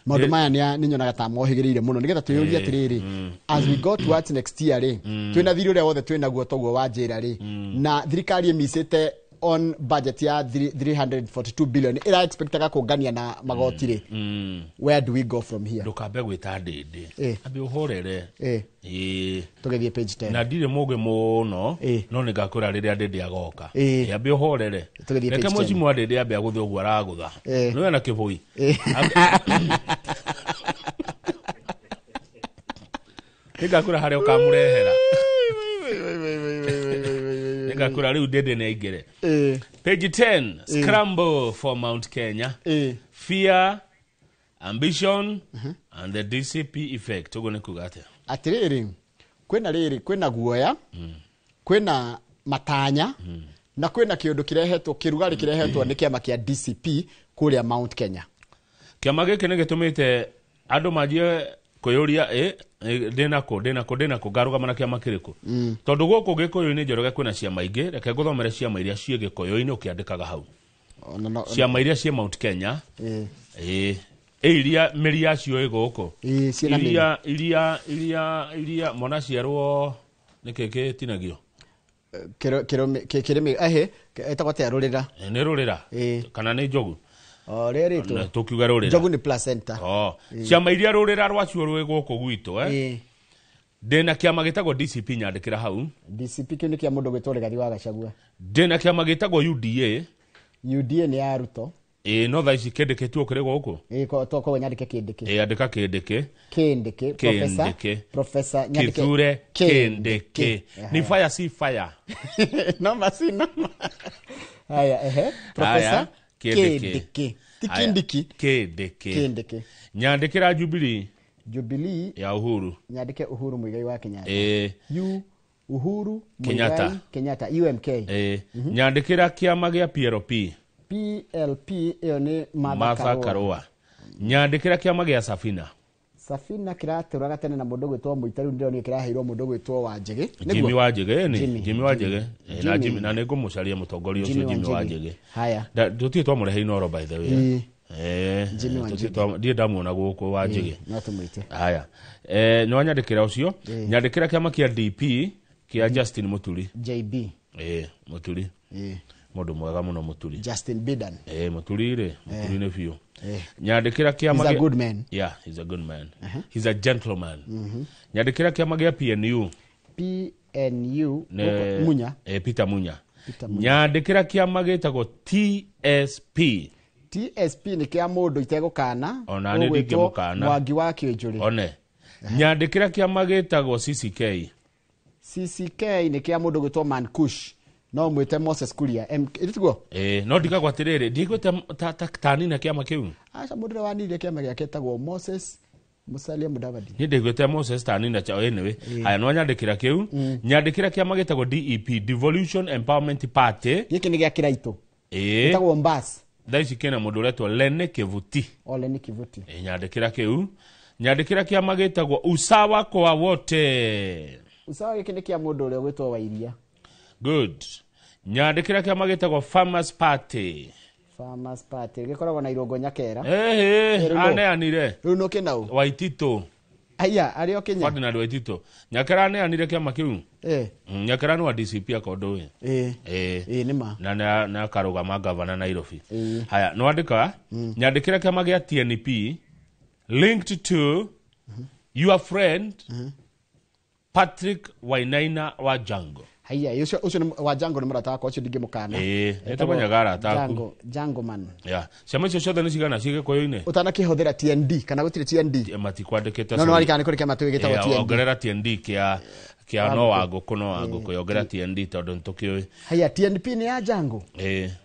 maundu maya ni nyonaga ta mohigirire muno nigetha tuyuria atiriri as we go towards next year ri twina thiri uria wothe twina guo toguo wa njira ri na thirikari emisite on budget ya 342 billion ira expectaga kungania na magoti ri where do we go from here ndukambe gwita Dede ambe uhorere tugethie page 10 na ndire muge muno no ni ngakura riria Dede agoka ambe uhorere reke mwacimu wa Dede ambe aguthe uguo aragutha no na kibui ngakura haria ukamurehera ngakura riu Dede na igere page 10 scramble for Mount Kenya fear ambition and the DCP effect ugo nikugate atiriri kwina guoya kwina matanya na kwina kiundu kirehetwo kirugari kirehetwo ni kiama kia DCP kuria Mount Kenya kiama giki ni gitumite andu majie kuyuria dena ko garuga na kiama kiriku tondu guku gikuyu-ini njoroge kwina ciama ingi reke nguthomere ciama iria cie gikuyu-ini ukiandikaga hau ciama iria cie Mount Kenya iria meri yacio iguku iria mona ciarwo niki tinagio kirimi etagwate rurira ni rurira kana ni njogu rerito tukiuga rurira njogu ni placenta ciama iria rurira rwacio rwi guku gwitu ndena kiama gitagwo DCP nyandikira hau DCP kini kia mundu gwitwo Rigathi wa Gachagua ndena kiama gitagwo UDA ni ya Ruto no tha ici kendeketwo kire guku ko ko nyandike kindike andika kindike professor nyandike Kithure Kindiki ni fire si fire namba si namba haya professor Kindiki nyandikira Jubilee ya Uhuru nyandike Uhuru Muigai wa Kenyatta Uhuru Kenyatta UMK nyandikira kiama gia PLP iyo ni Martha Karua nyandikira kiama gia Safina kiraturaga tene na mundu gwitwo Muitaru ndio ni kiraheirwo mundu gwitwo Wanjigi Jimmy Wanjigi na nego mucaria mutongoria ucio Jimmy Wanjigi haya tutie twamurehe inoro by the way Jimmy Wanjigi die damuona guku Wanjigi no tumwite haya no nyandikira ucio nyandikira kiama kia DP kia Justin Muturi JB Muturi mundu mwega muno Muturi Justin Bidan Muturi ne fiu nyandikira kiama he's a good man he's a good man he's a gentleman nyandikira kiama gia PNU Munya Peter Munya nyandikira kiama gitagwo TSP TSP nä kä a må ndå itegåkana ona nä ndingä må kana Mwangi wa kä njå rä one nyandä kä ra kä ama gä tagwo CCK nä kä a må ndå gwä two Mankush no mwä te Moses Kuria tiguo no ndigagwo atä rä rä ndigwä te tanina kä ama kä u aca må ndå rä wanire kä ama gä ake etagwo Moses Musalia Mudavadi nä ndä gwä te Moses tanina chao anyway haya no nyandä kä ra kä u nyandä kä ra kä ama gä tagwo DEP Devolution Empowerment Party gä kä nä gä a kä raitå etagwo Mbas thaici kä na må ndå å retwo Lene Kivuti Lene Kivuti nyandä kä ra kä u nyandä kä ra kä ama gä tagwo Usawa kwa wote Usawa gä kä nä kä a må ndå å rä a gwä two Wairia good nyandä kä ra kä ama gä tagwo Farmers Party gä koragwo na irongo nyakera aneanire rä u no kä naå Waititå aya arä o Kenya Ferdinand Waititå nyakera aneanire kä ama kä u nyakera nä wa DCP akondå nä ma na akarå gama gavana Nairobi haya no andä ka nyandä kä ra kä ama gä a TNP linked to your friend Patrick Wainaina wa Jango haya ucio wa Jango nä må rata wakwa ucio ndingä må kana ätåmenyaga arata aku Jango man ciama icio ciothe nä cigana cigä kå yå-inä å tanakä hå thä ra TND kana gå tirä TND matikwandä kä te no arikana nä kå rä kä ama twä gä tagwo TND ongerera TND kä a no wa ngå kå ongerera TND tondå nä tå kä å haya TNP nä ya Jango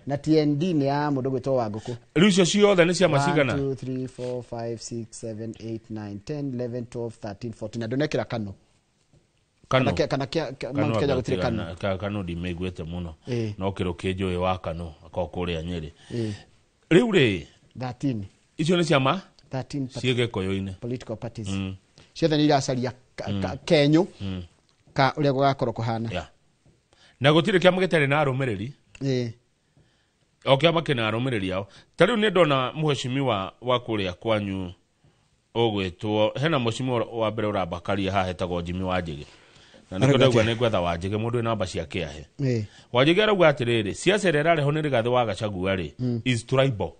na TND nä ya må ndå gwä two wa ngå kå rä u icio ciothe nä ciama cigana 1 2 3 4 5 6 7 8 9 10 11 12 13 14 na ndå nekä ra kano kana Kenya gå tirä kano ndimä iguä te må no no kä rå kä njå ä wa kano akorwo kå rä a Nyeri rä u rä 13 icio nä ciama 13 ciä gä kå yå-inä political parties ciothe nä iracaria kenyå ka å rä a gå gakorwo kå hana na gå tirä kä ama gä tarä na arå mä rä ri o kä ama kä na arå mä rä ri ao ta rä u nä ndona må hecimiwa wa kå rä a kwanyu å gwä two hena må cimiwa wa mbere å rambakaria haha hetagwo Jimmy Wanjigi na nä ndagua nä gwetha Wanjigi må ndå wä namba ciake ahe Wanjigi arauga atä rä rä ciaca ä rä a ĩrareho nä Rigathĩ wa Gachagua rä is tribal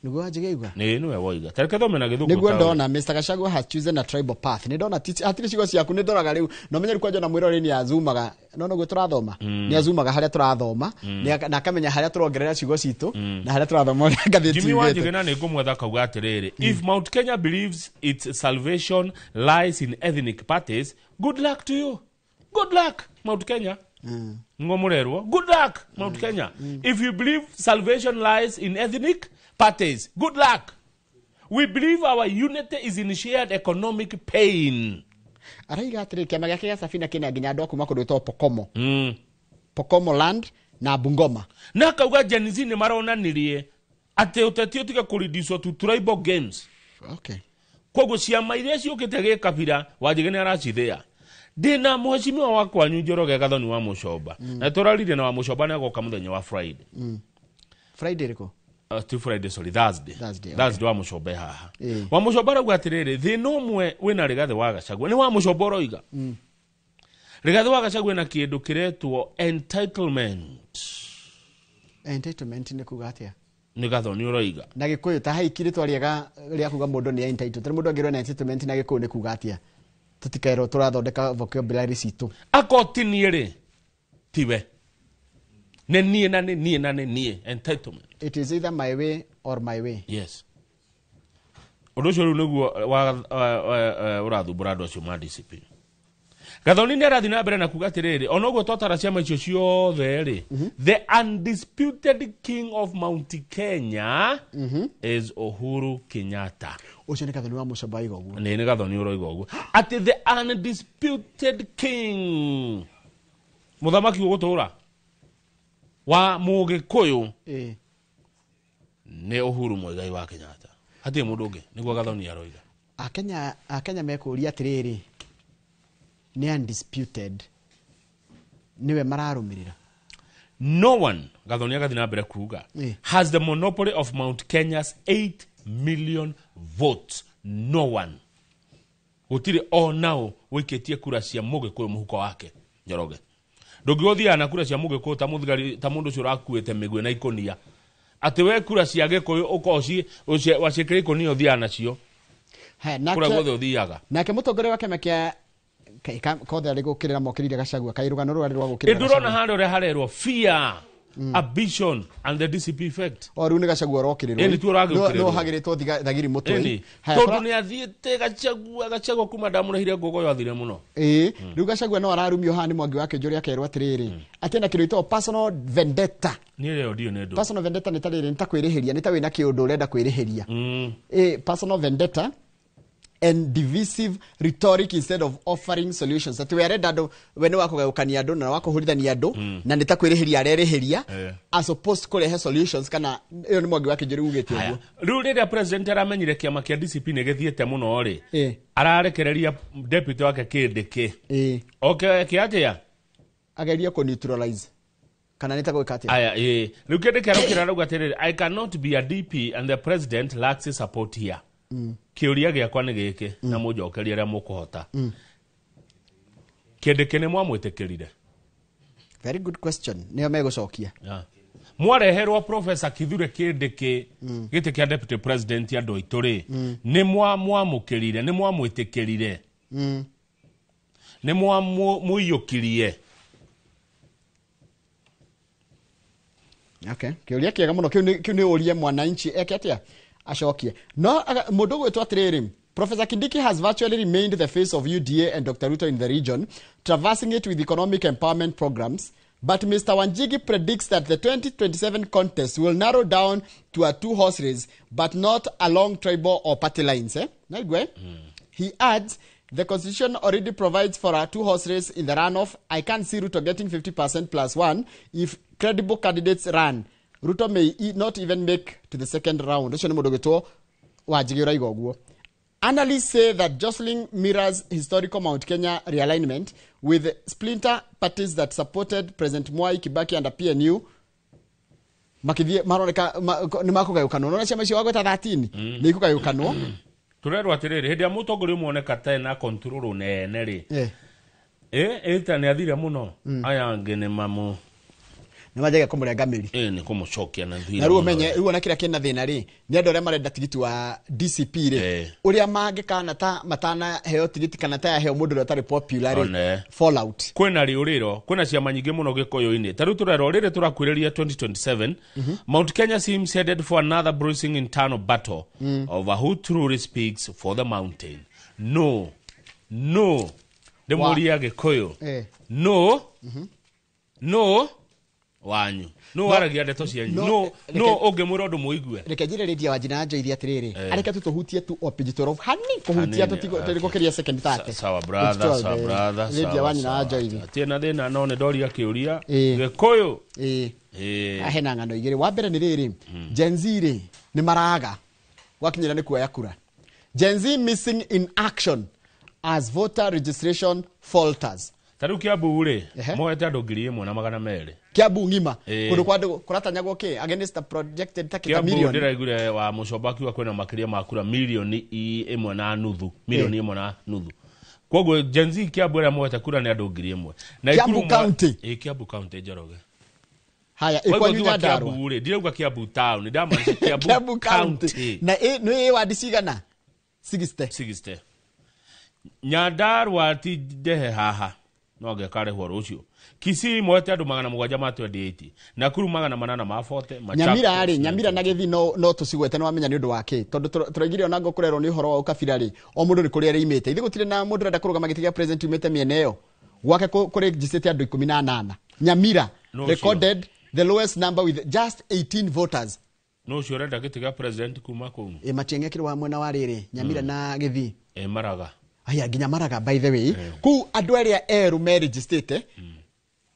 nä guo Wanjigi igua nä nä we woiga tareke thome na gä thå nä guo ndona Mr Gachagua has chosen a tribal path nä ndona hatirä cigo ciaku nä ndoraga rä u no menye rä kwanja na mwä rorä nä azumaga no gwä tå rathoma nä azumaga harä a tå rathoma na akamenya harä a tå rongerera ciugo citå na harä a tå rathoma å rä a ngathä Jimmy Wanjigi na nä ngå mwetha kauga atä rä rä if Mount Kenya believes its salvation lies in ethnic parties good luck to you good luck Mount Kenya ngo må rerwo good luck Mount Kenya if you believe salvation lies in ethnic parties good luck we believe our unity is in shared economic pain araiga atä rä kä ama gä ake gä a Safina kä na nginya andå akuma kå ndå gwä Pokomo Pokomo land na Bungoma na kauga Gen Z nä maronanirie atä å teti å tige kå reduce to tribal games koguo ciama iria ciũkĩte gä kabira Wanjigi nä aracithä a ndä na må hecimiwa wa kwanyu Njoroge Gathoni wa må comba na tå raririe na wa må comba nä agoka må thenya wa Friday Friday rä kå Friday sorry Thursday wa må comba haha wa må comba rauga atä rä rä thä na å mwe wä na Rigathĩ wa Gachagua nä wa må comba å roiga Rigathĩ wa Gachagua na kä ndå kä retwo entitlement nä kuga atä a nä Gathoni å roiga na gä kå yå ta haiki rä twa rĩega rĩa kuga må ndå nä entitled tondũ må ndå angä na entitlement na gä kå nä kuga atä a tå tikaerwo tå rathondeka vocabulary citå akotinie rä tiwe nä niä na nä niä na nä niä entitlement it is either my way or my way yes å ndå å cio rä u nä guo å rathumbå ra andå acio ma DCP Gathoni nä arathi na mbere na kuga atä rä rä ona å guo twatara ciama icio ciothe rä the undisputed king of Mount Kenya is Uhuru Kenyatta å cio nä Gathoni wa må comba iga å guo nä Gathoni å roiga å guo atä the undisputed king må thamaki å gå tå ra wa må gä kå yå nä Uhuru Muigai wa Kenyatta hatirä må ndå å ngä nä guo Gathoni aroiga akenya mekå ria atä rä rä nä undisputed niwe mararå mä rä ra no one Gathoni agathi na mbere kuga has the monopoly of Mount Kenya's 8 million votes no one gutire o nao wikitie kura cia Mugikuyu muhuko wake Njoroge ndungigothia na kura cia Mugikuyu ta muthigari ta mundu ucio rakuite migwe na ikonia ati we kura cia Gikuyu ukoci wacikire ikonia uthia nacio kura gothe uthiaga nake mutongoria wa kema kia kothe ari gukirira mokirire Gachagua kai rugano rwari rwa gukirira ndurona hande uri harerwo fear a vision and the DCP effect. O riu ni Gachagua rokirirwo. Eni tu ragikirirwo. No hagiritwo thagiri mutwe. Eni. Tondu ni athiete Gachagua kuma ndamurehire ngogo yo athire muno. Riu Gachagua no ararumio hani Mwangi wa Kinjuri akerwo atiriri. Atena kirito personal vendetta. Ni leo dio nedo. Personal vendetta ni tariri nitakwirihiria nitawe na kiundu urenda kwirihiria. Personal vendetta and divisive rhetoric instead of offering solutions. That we are dado when wako gukania ando na wako hulithania ando na nitakwirihiria arerehiria as opposed to kurehe solutions kana iyo ni Mwangi wa Kinjuri ugete uguo. Riu rĩrĩa president aramenyire kiama kia DCP ne gethiete muno ri ararekereria deputy wake Kindiki okay kiatia ageria ko neutralize kana nitagwika atia aya riu Kindiki arokira rauga atiriri I cannot be a DP and the president lacks support here. Kiuria giakwa ni giki na mujokeria ria mukuhota Kindiki ni mwamwitikirire. Very good question. Niyo megucokia. Mwareherwo Professor Kithure Kindiki gite kia deputy president ya Ndoituri ni mwamukirire ni mwamwitikirire ni mwamuyukirie. Okay, kiuria kiega muno kiu ni urie mwananchi eke atia ashokie. No mundu gwetwa atiriri Professor Kindiki has virtually remained the face of UDA and Dr. Ruto in the region, traversing it with economic empowerment programs. But Mr. Wanjigi predicts that the 2027 contest will narrow down to a two-horse race, but not along tribal or party lines. He adds, the constitution already provides for a two-horse race in the runoff. I can't see Ruto getting 50% plus one if credible candidates run. Ruto may not even make to the second round. Analysts say that jostling mirrors historical Mount Kenya realignment with splinter parties that supported President Mwai Kibaki and PNU. Makithie maroneka ni makugayukano no chama ciwa gweta 13 ni kugayukano turerwa atiriri hindi ya mutongoria muoneka ta na control nene ri eta ni athire muno aya ngene mamu ni majega kumurenga miri ni kumucokia na thira na ruo menye ruo na kira kina thina ri ni andu aria marenda tigiti wa DCP ri uria mangikana ta matana heo tigiti kana ta heo mundu utari popular ri fallout kwena riuriro kwena ciama nyingi muno gikoyo-ini taru turero riri turakwiriria 2027 Mount Kenya seems headed for another bruising internal battle over who truly speaks for the mountain. No the moria gikoyo no wanyu no waragia ndeto cianyu no ungemwira ndu muigue reke njire redia Wanjina Njoithi atiriri areka tutuhutie tu opijitoro hani kuhutia tutigukeria second third. Sawa brother redia Wanjina Njoithi tiena thina no ne doria kiuria gikoyo ahena ngano igire wa mbere ni riri Gen Z ri ni maraga wakinyira ni kuya kura. Gen Z missing in action as voter registration falters. Taru Kiambu ri moete andu 1,200 Kiambu ngima kundu kwandu kuratanyagwo ki against the projected takita million. Kiambu ndiraigure wa mucomba kiwa kwena makiria makura milioni 1.5 milioni 1.5 kwogo Gen Z Kiambu ria moete kura ni andu 1,000 na Kiambu county Kiambu county Njoroge haya ikwanyu Nyandarua Kiambu ri ndirauga Kiambu town ni ndamaanisha Kiambu county na no wadi cigana 60 Nyandarua ti dehe haha no gekare horo ucio Kisii moete andu 728 Nakuru 840 Nyamira na Githi no tucigwete no wamenya ni undu wake tondu turaigire ona ngo kurerwo ni horo wa ukabira ri o mundu ni kuria ri imete ithi gutire na mundu renda kurugama gitiga president umete miene yo gwake kuri register andu 18 Nyamira recorded the lowest number with just 18 voters no cio renda gitiga president kuma ku machengekire wa mwena wa riri Nyamira na Githi Maraga haya nginya Maraga by the way ku andu aria eru me registered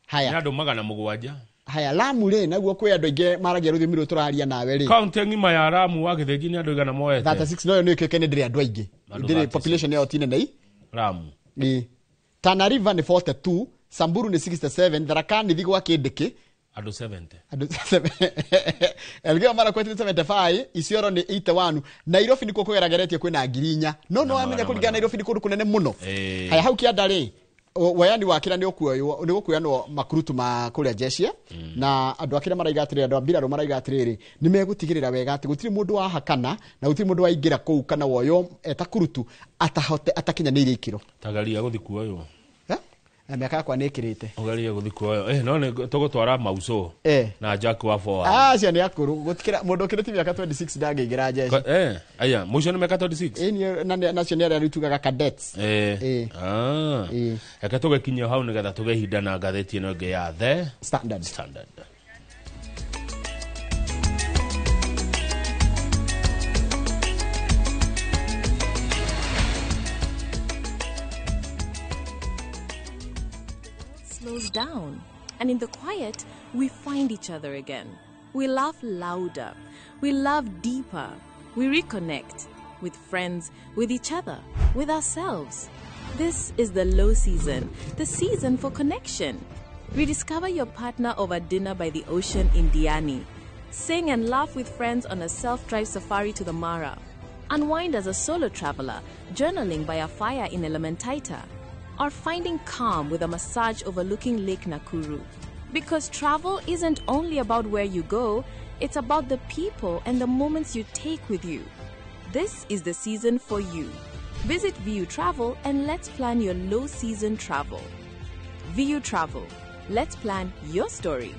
haya andu 700 haya Lamu ri naguo kwi andu inge maragia ruthimi ru turaria nawe ri county ngima ya Lamu wa Githinji ni andu 100 moete 36 no ni keke ni ndiri andu aingi ndiri population ya otine nei Lamu ni Tana River ni 42 Samburu ni 67 Tharaka ni thigwa Kindiki andu 70 Elgeyo Marakwet ni 75 Isiolo ni 81 Nairobi ni kugerageretie kwina ngirinya no amenya kuringa Nairobi ni kundu kunene muno haya hau kianda ri wayani wakira ni gukuyanwo makurutu ma kuria jeshi na andu akira maraigatirira andu ambira maraigatiriri ni megutigirira wega ati gutiri mundu wa hakana na gutiri mundu wa ingira kou kana woyo eta kurutu atakinya ni irikiro tagaria guthikuoyo miaka yakwa nä ä kä rä te ugerie guthi kuoyo no nä tågåtwara mauco na Jack wa cio nä akå rå gå tikira må ndå å kä rä ti mä aka 26 ndangä ingä ra jeshi aya må cio nä mä ka 26 nacio nä arä a rä tugaga cadets reke tå gekinyia hau nä getha tå gehindana ngathäti ä no ä ngä ya The Standard. Slows down, and in the quiet, we find each other again. We laugh louder, we love deeper, we reconnect with friends, with each other, with ourselves. This is the low season, the season for connection. Rediscover your partner over dinner by the ocean in Diani. Sing and laugh with friends on a self-drive safari to the Mara. Unwind as a solo traveler, journaling by a fire in Elementaita. Or finding calm with a massage overlooking Lake Nakuru. Because travel isn't only about where you go, it's about the people and the moments you take with you. This is the season for you. Visit VU Travel and let's plan your low season travel. VU Travel. Let's plan your story.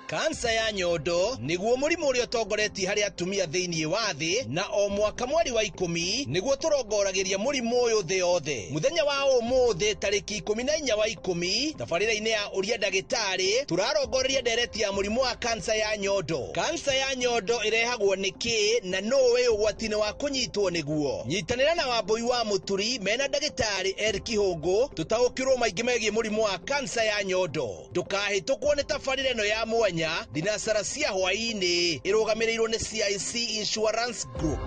Kansa ya nyondo niguo murimu uria utongoretie hari atumia thiini wa thi na o mwaka mweri wa 10 niguo turongoragiria murimu uyu thi yothe. Muthenya wa umuthi tariki 14 wa 10 tafarira-ini ya uria ndagitari turarongoreria ndereti ya murimu wa kansa ya nyondo. Kansa ya nyondo irehagwo niki na nowe ugwatine wa kunyitwo niguo. Nyitanira na Wambui wa Muturi mena ndagitari Eric Hongo tutaukirwo maingi megie murimu wa kansa ya nyondo. Ndukahitukwo ni tafarira ino ya mwanya dinasara cia hwaini irugamirirwo ni CIC Insurance Group.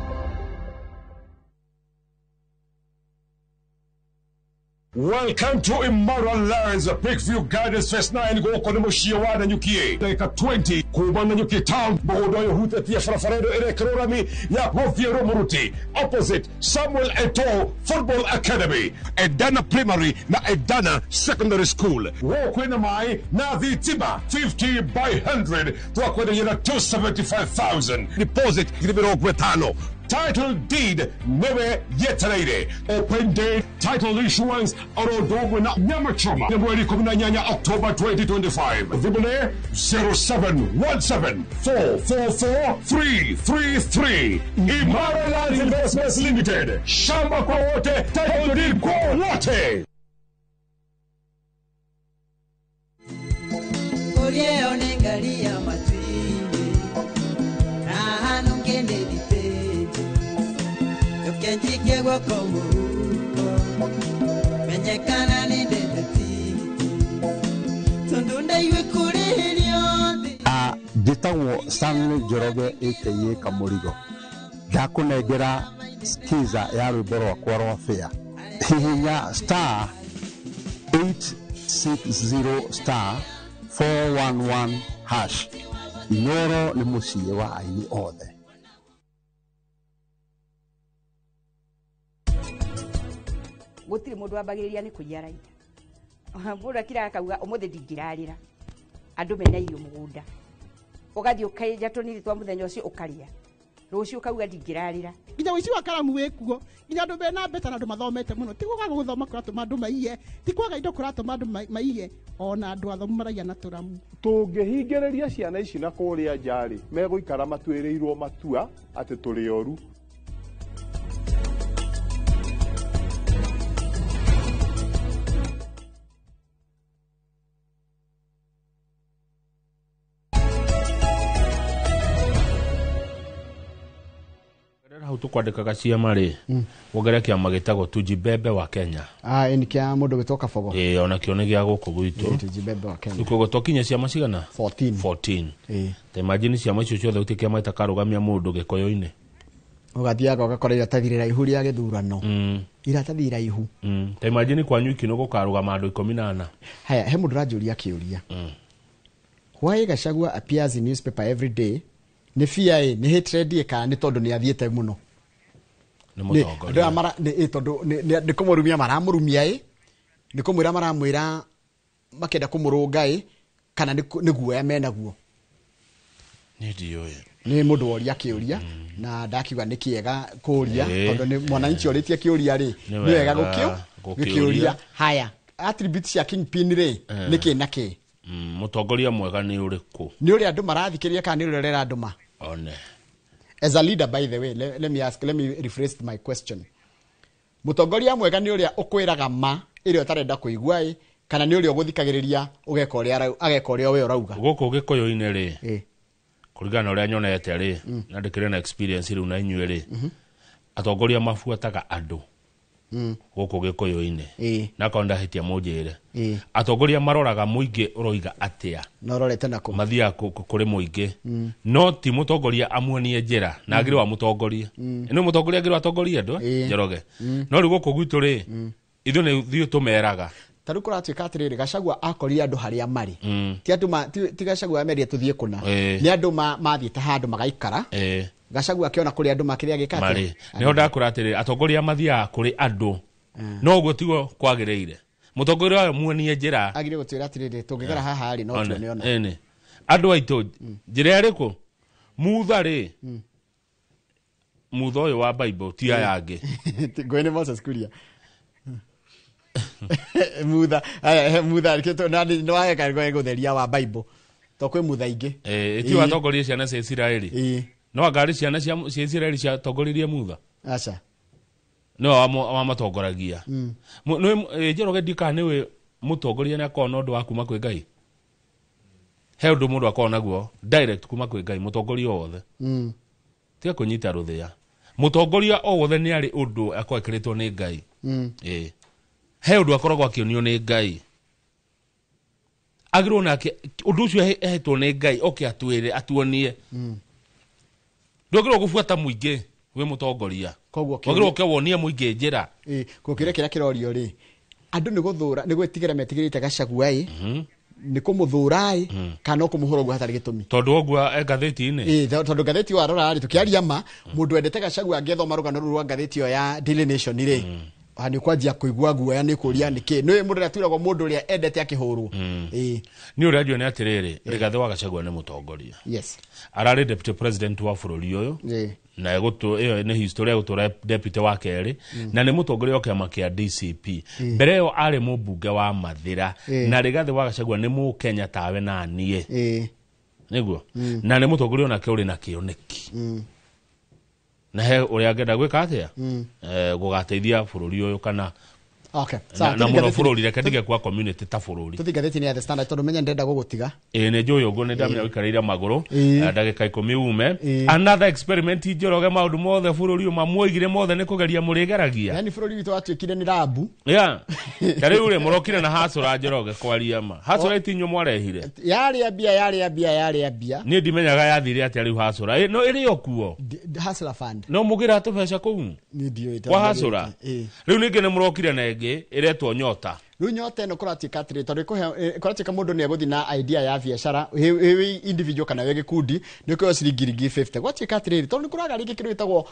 Welcome to Immoral Lands, Peakview Gardens Fest 9 goko ni mushia wa Nanyuki. Dakika 20 kuma Nanyuki Town bodo yo hutetia farafaredo ere krorami ya Hoviero Muruti opposite Samuel Eto'o Football Academy, Edana Primary na Edana Secondary School. Wokwena mai na vitima 50 by 100 twakwenda yena 275,000 deposit gilibiro gwetano. Title deed never yeteraire. Open day title issuance Orodogwe na Nyamachoma. Mwezi 18 October 2025. Vibule 0717444333. Immoral Lands Investments Limited. Shamba kwa wote, title deed kwa wote. Orie onengalia matwini. Rahanu kende kenjike gwako muhuko menyekana ni ndeteti tundunda iwe kuri hiriyothi Gitagwo Stanley Njoroge aka Kamurigo ndakunengera skiza ya rwimbo rwakwa rwa Fair hihinya star 860 star 411 hash Inoro ni muciĩ wa aini othe. Gutiri mundu ambagiriria ni kuiara ita mbura kira akauga umuthi ndingirarira andu mena irio mugunda ugathi ukaija tuniri twa muthenya ucio ukaria rucio ukauga ndingirarira nginya wici wa karamu wikuo nginya andu mena mbeta na andu mathomete muno tikuga guthoma kuratuma andu maiye tikwaga indo kuratuma andu maiye ona andu athomu maraia na turamu tungihingiriria ciana ici na kuria njari meguikara matwirirwo matua ati turi oru. hau tukwandikaga ciama ri wogera kiama gitagwo Tujibebe wa Kenya ni kia mundu gitoka Fogo ona kio ni gia guku gwitu Tujibebe wa Kenya tuko gotokinya ciama cigana 14 te imagine ciama icio ciothe utikia maita karugamia mundu gikoyo-ini ugathiaga ugakora iratathirira ihu ria githurano iratathira ihu te imagine kwanyu ikino gukarugama andu 14 haya he mundu rajuria kiuria why Gachagua appears in newspaper every day ni FIA ni hatred ka ni tondu ni athiete muno ni mutongoria mara ni tondu ni kumurumia maramurumia ni kumwira maramwira makenda kumurunga kana ni guoya menaguo Nĩ mũndũ woria kĩũria na ndakiuga nĩ kĩega kũria tondũ nĩ mwananchi orĩtie kĩũria rĩ nĩ wega gũkĩũria. Haya, attributes cia Kingpin rĩ nĩ kĩ na kĩ? Mũtongoria mwega nĩ ũrĩkũ? Nĩ ũrĩa andũ marathikĩrĩria kana nĩ ũrĩa ũrera andũ ma? As a leader, by the way, let me rephrase my question. Mũtongoria mwega nĩ ũrĩa ũkwĩraga ma ĩrĩa ũtarenda kũigua kana nĩ ũrĩa ũgũthikagĩrĩria ageka ũrĩa we ũrauga? Gũkũ Gĩkũyũ-inĩ rĩ kũringana ũrĩa nyonete rĩ na ndĩkĩrĩ na experience rĩu na inyuĩ rĩ atongoria mabuataga andũ gũkũ Gĩkũyũ-inĩ na konda hitia mũnjĩre atongoria maroraga mũingĩ ũroiga atĩa na rorete nako mathia kũrĩ mũingĩ no ti mũtongoria amuonie njĩra na agĩrĩ wa mũtongoria nĩ mũtongoria agĩrĩ wa atongoria andũ Njoroge no rĩu gũkũ gwitũ rĩ ithuĩ nĩ thiũ tũmeraga taru kuratuika atiriri Gachagua akorire andu haria mari ti andu ti Gachagua amerie tuthie kuna ni andu mathiite handu magaikara Gachagua akiona kuri andu makiria gikate mari niho ndakura atiriri atongoria mathia kuri andu no guo tigo kwagiriire mutongoria wa muonie njira agire gutwira atiriri tungigera haha ari no tuone ona ene andu aitu njira iriku mutha ri mutha uyu wa Bible ti ayangi ngoine Moses kuria mutha kito nani no ayeka gutheria wa Bible to kwi mutha ingi ti watongoria ciana cia Israeli no agari ciana cia Israeli cia tongoririe mutha acha no wa matongoragia no Njoroge ndika niwe mutongoria na kona ndu wa kuma kwi Ngai he ndu mundu akona naguo direct kuma kwi Ngai mutongoria wothe tia kunyita ruthia mutongoria o wothe ni ari undu akwekiritwo ni Ngai he undu akoragwo akionio ni Ngai agirwo nake undu ucio ehetwo ni Ngai oke atwire atuonie ndogirwo gubuata muingi we mutongoria kogwo wagirwo ke wonie muingi njira kukire kira kirorio ri andu ni guthura ni gwetigera metigirite Gachagua ni kumuthura kana kumuhura gwa hatari gitumi tondu ogwa ngatheti-ini tondu ngatheti wa rora ari tukiaria ma mundu endete Gachagua angethoma rugano rwa ngatheti yo ya Daily Nation ri hani kwajia kuigua guoya ni kuria niki ni mundu ratwiragwo mundu uria endete akihurwo ni uria ndio ni atiriri Rigathi wa Gachagua ni mutongoria arari deputy president wa bururi uyu na egutu iyo ni history egutura deputy wa keri na ni mutongoria wa kiama kia DCP mbere yo ari mubunge wa Mathira na Rigathi wa Gachagua ni mu Kenya tawe na nie niguo na ni mutongoria na kiuri na kioneki na he uria ngenda gwika atia gugateithia bururi uyu kana na muno bururi reke ndige kwa community ta bururi tuthigatheti ni ya The Standard tondu menya ndenda gugutiga ni njuyo go ni ndamenya wikareira maguru ndagika 10 ume another experiment Njoroge maundu mothe bururi mamwoigire mothe ni kugeria murigeragia yani bururi witu watwikire ni rabu kare ure murokire na hasura Njoroge kwaria ma hasura itinyo mwarehire yari abia ni ndimenyaga yathire ati ari hasura no iri okuo hasura fund no mugira atubeca kuu ni ndio kwa hasura riu ninge ni murokire na iretwo nyota riu nyota eno kuratika atiri tondu kuratika mundu ni eguthi na idea ya biashara we individual kana we gikundi ni kwa ciringi 50 gwatika atiri tondu kuraga ringi kindu gitagwo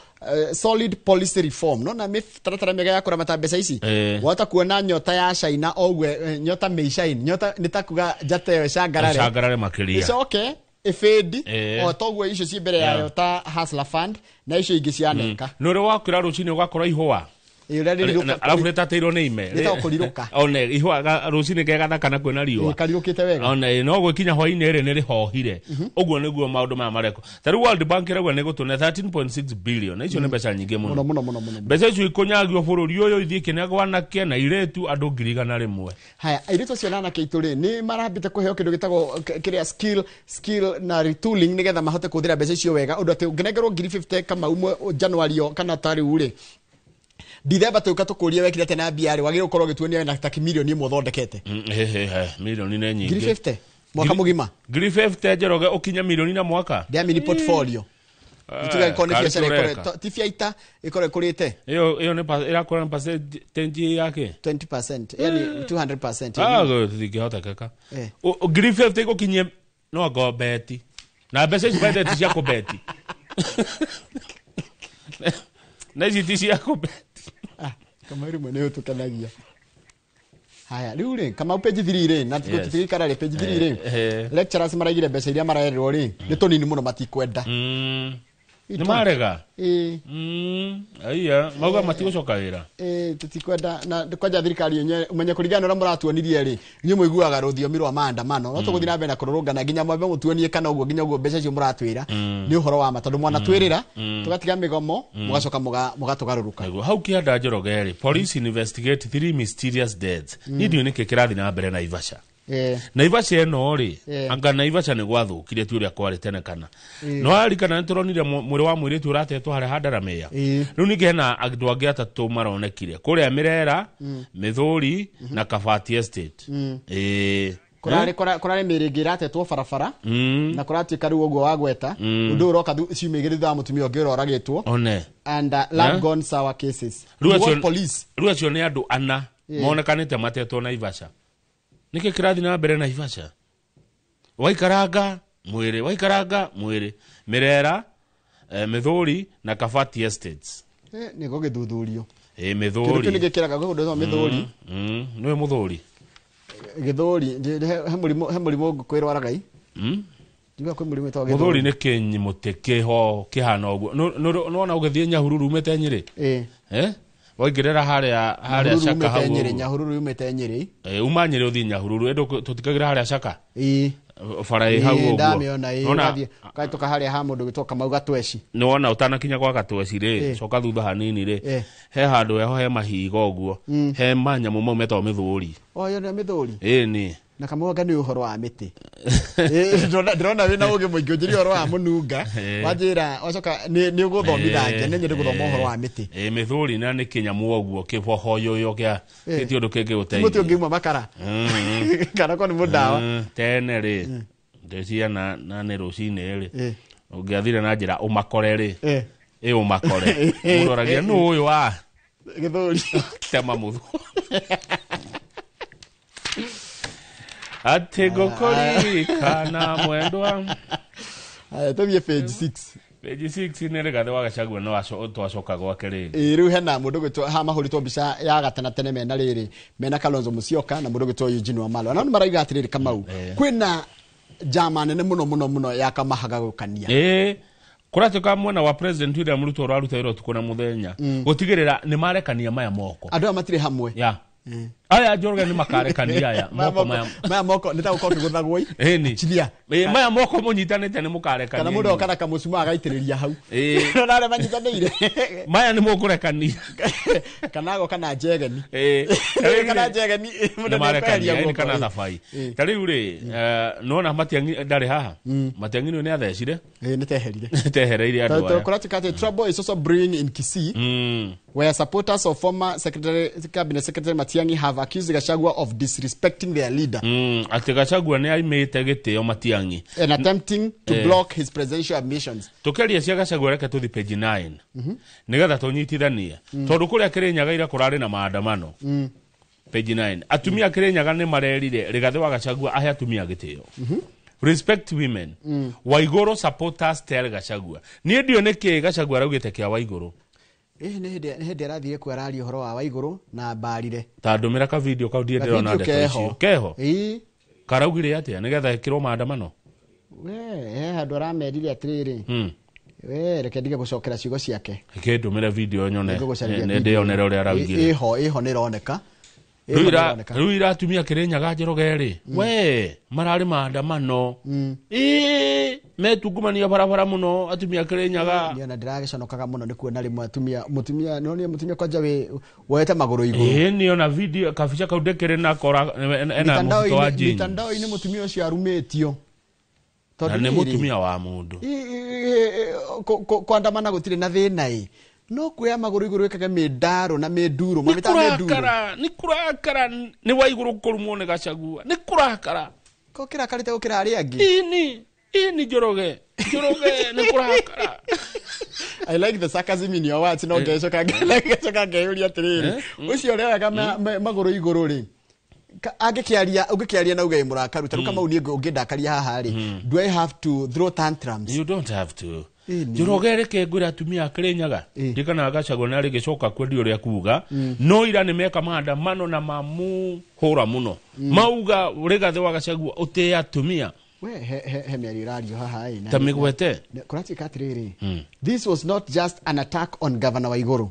solid policy reform no na mitaratara mega ya kuramata mbeca ici wata kuona nyota ya China ogwe nyota meishain nyota nitakuga jate shangarare makiria it's okay efedi o togwe icio ci mbere ya ta Hustler Fund na icio ingi cianeka nuri wakira rucini ugakora ihwa alafu retateirwo ni ime one ihwa rucini gegatha kana kwena riwa kariukite wega one no gwikinya hwaini ri ni rihohire uguo niguo maundu ma mareko taru World Bank ragwa ni gutune 13.6 billion icio ni mbeca nyingi muno mbeca icio ikunyagio bururi uyu ithie kinagwa nake na iretu andu 100,000 haya iretu cio nana keituri ni marambite kuheo kindu gitagwo kiria skill na retooling nigetha mahote kuthira mbeca icio wega undu ati ungenengerwo 50 kama umwe January kana tari uri Dithemba tuka tukuria wekire tena biari wagire ukorwo gituonia na taki milioni imwe thondekete milioni ne nyingi 50 mwaka mugima 50 Njoroge ukinya milioni na mwaka dia mini portfolio ituga ikone biashara ikore tifiaita ikore kurite iyo ne irakora percentage yake 20% yani 200% go thikihota kaka 50 gukinye no go beti na besa ibaide tia ko beti na jitisi yako beti kama iri mwene utukanagia haya riu ri kama page 3 ri na tikutikiri karare page 3 ri lecturers maraigire mbeca iria marererwo ri ni tonini muno matikwenda ni marega aya mauga matigocoka wira tutikwenda na kwanja thirikari yenye umenye kuringana na muratuonirie ri nyu muiguaga ruthiomi rwa maandamano no tuguthira na mbere kururungana ginya mwambe mutuonie kana uguo ginya uguo mbeca cio muratwira ni uhoro wa matondu mwana twirira tugatiga migomo mugacoka mugatugaruruka hau kianda Njoroge ri police investigate 3 mysterious deaths ndio niki kirathi na mbere na Ivasha Naivasha eno ri anga Naivasha ni gwathukire tu ria kwari tene kana no ari kana nturonire mwiri wa mwiri tu ratetwo hari handara meya riu ninge hena andu angi atatu maronekire kuria Mirera Mithuri na Kabati estate kurari miringi ratetwo barabara na kuratuika riu uguo wagweta undu uroka ciumigiri tha mutumia ungi uroragitwo one and love gone sour cases riu acio ni andu ana monekanite matetwo Naivasha nike kirathi na mbere na Ivasha waikaranga mwiri Mirera Mithuri na Kabati estates niko githuthurio Mithuri nige kiraga gundo Mithuri niwe Muthuri githuri he murimo kwirwara gai ndiga kwi murimo twa Muthuri ni kinyimute ho kihana uguo no na ugithie Nyahururu umete Nyeri waigirera haria Shaka hau Nyahururu umete Nyeri umanyire uthi Nyahururu endo tutikagira haria Shaka farai hau uguo ndamiona gathie kaitoka haria ha mundu gitoka mauga tweci ni wona utanakinya kwa gatweci ri coka thutha hanini ri he handu eho he mahiga uguo he manyamu mau metwa Mithuri yo ni Mithuri ni na kamuga ni uhoro wa miti ndrona wina uge muingi ujiri uhoro wa mununga wajira wacoka ni uguthomithania ni nyiri guthoma uhoro wa miti Mithuri na ni kinyamu uguo kibohoyo yo kia giti undu kingi uteithia muti ungi mwa makara kana ko ni mudawa tene ri ndecia na ni rucine ri ungiathire na njira umakore ri umakore muroragia nu uyu wa Githuri tema muthu atego kori kana mwendwa tobie page 6 page 6 ni regathe wa Gachagua no twacoka gwake ri riu hena mundu gwitwo ha mahuritwo mbica ya gatana tene mena riri mena Kalonzo Musyoka na mundu gwitwo Eugene Wamalwa na maraiga atiriri Kamau kwina jama nene muno ya kamahaga gukania kuratuka mwena wa president William Ruto raruta iro tukona muthenya gutigirira ni marekania maya moko andu amatire hamwe aya Njoroge ni makarekania aya maya moko nitagukoke guthagwoi chilia maya moko munyitanite ni mukarekania kana mundu okana kamucuma agaitiriria hau no nare manyitanire maya ni mukurekania kanago kana njegeni kana njegeni mundu marekania kana thafai tariu ri nona Matiang'i ndari haha Matiang'i ni athecire tehereire andu aya kuratuka trouble is also brewing in Kisii where supporters of former cabinet secretary Matiang'i have accused Gachagua of disrespecting their leader. Ati Gachagua ni aimete gitio Matiang'i and attempting to block his presidential ambitions. Tukeria cia Gachagua reke tuthi page 9 nigetha tunyitithanie tondu kuria Kirinyaga ira kurari na maandamano page 9 atumia Kirinyaga ni marerire rigathe wa Gachagua ahe atumia gitio respect women Waiguru supporters tell Gachagua ni ndio niki Gachagua raugite kia Waiguru ni hindi arathire kwarari uhoro wa Waiguru na mbarire tandumira ka video ka ndie ndirona ndeto keho karaugire atia nigetha ikirwo maandamano handu aramerire atiriri reke ndige gucokera ciugo ciake ikindumira video nyone ne ndionera uria araugire iho nironeka Ruira atumia Kirinyaga Njoroge ri we marari maandamano metungumania barabara muno atumia Kirinyaga niona ndiragiconokaga muno ni kuona rimwe mutumia noni mutumia kwanja we woete maguru iguru niona video kaficha kaudekere na kora ena muto wa jini mitandao ini mutumia ucio arumetio na ni mutumia wa mundu kwandamana gutire na thina no kuya maguru iguru wekage medaro na meduro mamita meduro ni kurakara ni Waiguru kurumwo ni Gachagua ni kurakara ko kira karite gukira ari angi ini Njoroge ni kurakara I like the sarcasm in your words no gecoka ngeyuria atiriri ucio rega maguru iguru ri ugikiaria na ugai murakaru taruka mau ni ungindakaria haha ri do I have to throw tantrums? You don't have to. Njoroge reke ngwira atumia Kirinyaga ndikana Gachagua na rigicoka kwendi uria kuga no ira nimeka maandamano na mamu hura muno mauga Rigathi wa Gachagua uti atumia we he meri radio haha ina tamigwete kurati katriri. This was not just an attack on Governor Waiguru.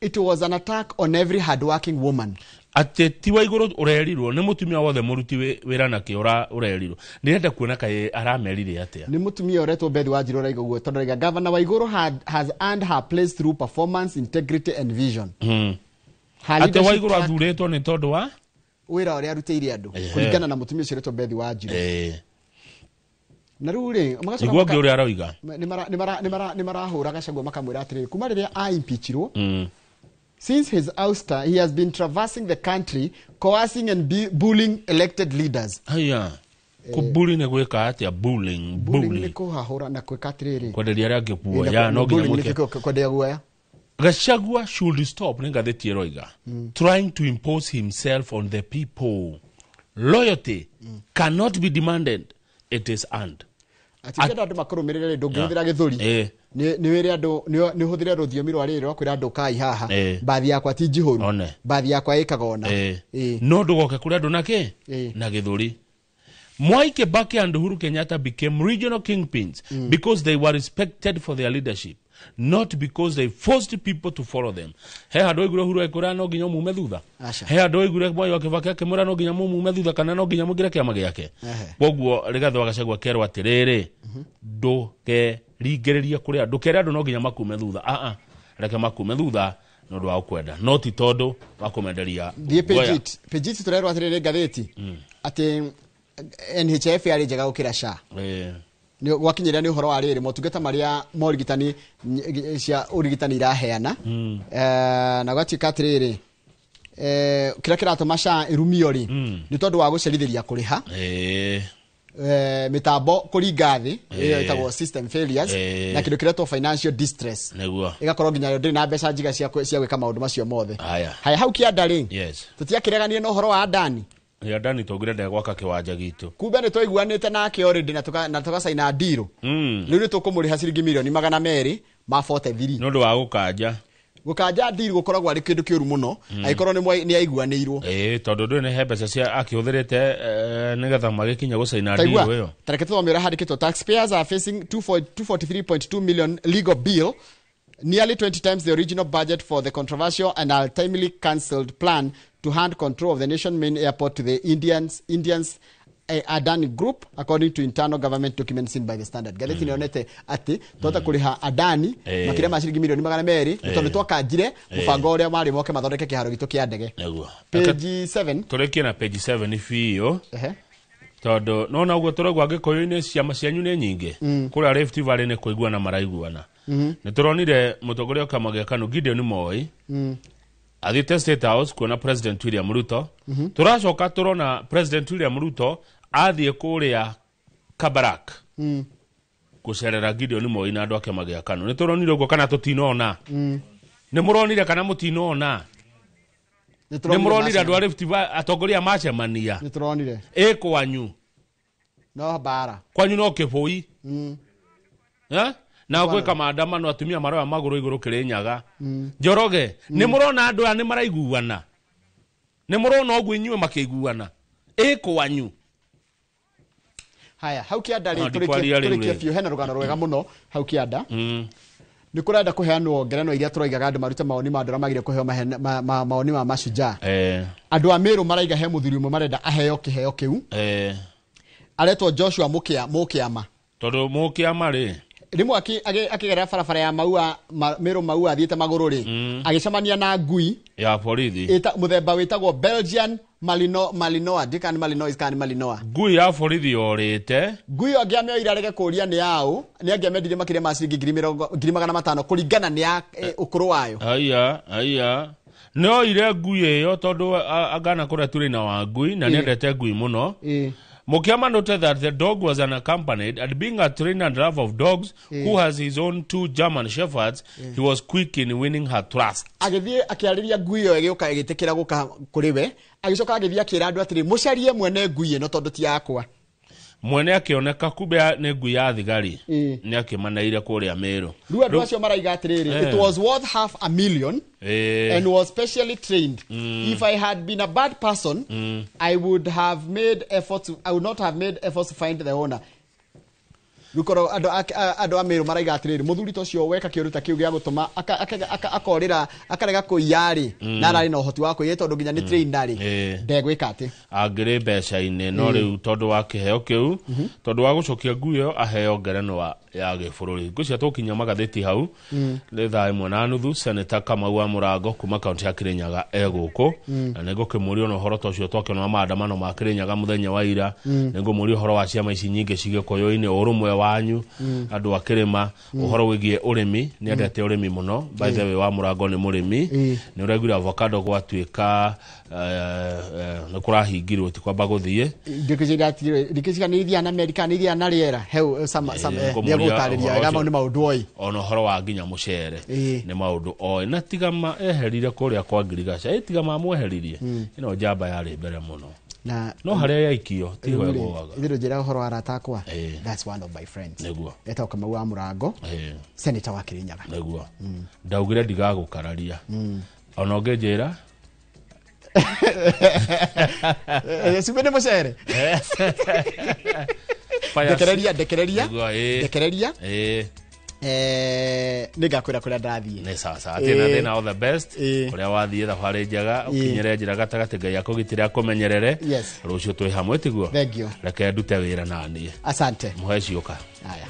It was an attack on every hardworking woman. Ate ti Waiguru urerirwo ni mutumia wothe muruti wira nake urerirwo ndirenda kuona kae aramerire atia ni mutumia uretwo Bethi Wanjiru raigo tondu Governor Waiguru has earned her place through performance, integrity and vision. Ate Waiguru athuretwo ni tondu wa wira uria arutĩire andu kuringana na mutumia ucio uretwo Bethi Wanjiru. Na ruri igwa ngi uria aroiga ni marahura Gachagua makamwira atiri kuma riria impeachirwo. Since his ouster, he has been traversing the country, coercing and bullying elected leaders. Aya. Kubuli ne gweka atia bullying. Bullying ni kuhahura na kweka atiriri. Kwaderia rage kuwa ya no ginya muke. Kwaderia guaya. Gachagua should stop ngatheti eroiga. Trying to impose himself on the people. Loyalty cannot be demanded. It is earned. Atikenda andu makurumirire ndungithira githuri. Ni wiri andu ni huthire ruthiomi rwa riri rwa kwira andu kai haha bathi yakwa ti jihoru bathi yakwa ikagona no ndugoke kuri andu nake na githuri. Mwai Kibaki and Uhuru Kenyatta became regional kingpins because they were respected for their leadership, not because they forced people to follow them. He handu igure Uhuru ekura no ginya mume thutha. He handu igure Mwai Kibaki akimura no ginya mume thutha kana no ginya mugire kiama giake. Koguo Rigathi wa Gachagua kerwa atiriri nduke rigeriria kuri andu kere andu no ginya makume thutha reke makume thutha no ndwa ukwenda no ti tondu bakumenderia pejit turerwa atiriri ngatheti ati NHF yari njega gukira SHA ni wakinyira ni uhoro wa riri motungata maria morigitani cia urigitani iraheana na gwatika atiriri kira kiratuma SHA irumio ri ni tondu wa gucerithiria kuriha mitambo kuringa thi iyo itagwo system failures na kindu kiretwo financial distress neguo igakorwo nginya ndiri na mbeca njiga cia gwika maundu macio mothe haya hau kianda ri tutiakiregania no horo wa Adani ya Adani togire ndegwa gwaka kiwanja gitu kumbe ni twaiguanite nake already na tugasaina deal riu ni tukumuriha ciringi milioni 243 no ndo wa gukanja deal gukoragwo ari kindu kiuru muno aikorwo ni aiguanirwo tondu ndu ni he mbeca cia akihũthĩrĩte nigetha magikinya gusaina deal iyo tareke twamira handikitwo taxpayers are facing 243.2 million legal bill, nearly 20 times the original budget for the controversial and ultimately cancelled plan to hand control of the nation main airport to the Indians Adani Group, according to internal government documents seen by the Standard. Gazeti nionete ati tota kuriha Adani makire mashiringi milioni 200 tondu twakanjire mubango uria mari moke mathondeke kiharo gitu kia ndege. Page 7 turekie na page 7 fiyo tondu nona uguo turagwa ngikoyo-ini ciama cianyu ni nyingi kuria Rift Valley ni kuiguana maraiguana ni turonire mutongoria kama gya Kanu Gideon Moi athite State House kuona President William Ruto. Turacoka turona President William Ruto athie kuria Kabarak gucerera Gideon Moi na andu ake magya Kanu. Ni turonire uguo kana tutinona ni muronire kana mutinona ni muronire andu a Rift Valley atongoria macemania ni turonire kwanyu no bara kwanyu no kibui na gweka maandamano atumia maroya maguru iguru Kirinyaga Njoroge ni murona andu ani maraiguana ni murona ogwe inywe makiguana kwanyu haya hau kianda ri turikia fiu hena rugano rwega muno hau kianda ni kurenda kuheanwo ngerenwa iria turoigaga andu marute maoni ma andũ magire kuheo maoni ma mashujaa andu a Meru maraiga he muthuri umwe marenda aheo kiheo kiu aretwo Joshua Mukiama tondu Mukiama ri rimwe akigera barabara ya Meru Maua athiete maguru ri agicemania na ngui ya borithi muthemba witagwo Belgian Malinois dikan Malinois kan Malinois ngui ya borithi orite ngui angiameo irarege kuria ni yao ni angiamendire makire maciringi 2,500 kuringana ni ya ukuru wayo aya no ire ngui iyo tondu agana kuria turi na wa ngui na niendete ngui muno Mukiama noted that the dog was unaccompanied, and being a trainer and lover of dogs who has his own 2 German shepherds, he was quick in winning her trust. Agithie akiariria ngui iyo igioka igitikira guka kuriwe agicoka agithie akira andu atiri mucarie mwene ngui ino tondu ti yakwa mwene akioneka kumbe ne ngui ya thigari ni akimanaire kuria Meru riu andu acio maraiga atiriri it was worth $500,000 and was specially trained. If I had been a bad person I would not have made efforts to find the owner. Rukoro ando Ameru maraiga atiriri muthuri tocio weka kiuruta kiu gya gutuma akorira akarega kuiyari na arari na uhoti wa kuiye tondu nginya ni trained ari ndegwika ati agire mbeca ine no riu tondu wa kiheo kiu tondu wa gucokia nguyo aheo ngerenwa ya gĩbũrũri ngũcia tũkinya magatheti hau nĩ thaa 1:30 Senator Kamau wa Mũrango kuma kaunti ya Kirinyaga egũkũ na nĩngũkĩmũria no horo tocio twakĩona maandamano ma Kirinyaga mũthenya wa ira nĩngũmũria horo wa ciama ici nyingĩ cigĩkũyũ-inĩ ũrũmwe wanyu andũ a Kĩrĩma ũhoro wĩgiĩ ũrĩmi nĩ endete ũrĩmi mũno by the way wa Mũrango nĩ mũrĩmi nĩ ũraigua avocado gwatuĩka nĩ kũrahingirwo ti kwamba gũthiĩ ndikĩciga nĩ ithia na Amerika nĩ ithia na rĩera heu gũtarĩria wega mau nĩ maũndũ oi ona horo wa nginya mũcere nĩ maũndũ oi na tigama eherire kũrĩa kwa Ngirigaca tigama mweheririe ĩno njamba yarĩ mbere mũno no harĩa yaikio ti wegwaga ithiro njĩra ũhoro wa arata akwa that's one of my friends nĩguo etagwo Kamau wa Mũrango senator wa Kirinyaga nĩguo ndaugire ndigagũkararia ona ũngĩnjĩra Subene mũcere ndekereria nigakwira kuria ndathie ne sasa atina thina all the best kuria wathie thabarĩ njega ukinyere njira gatagati Ngai akugitira kumenyerere rucio twi hamwe tiguo thank you reke ndute wira nanie asante muheci uka haya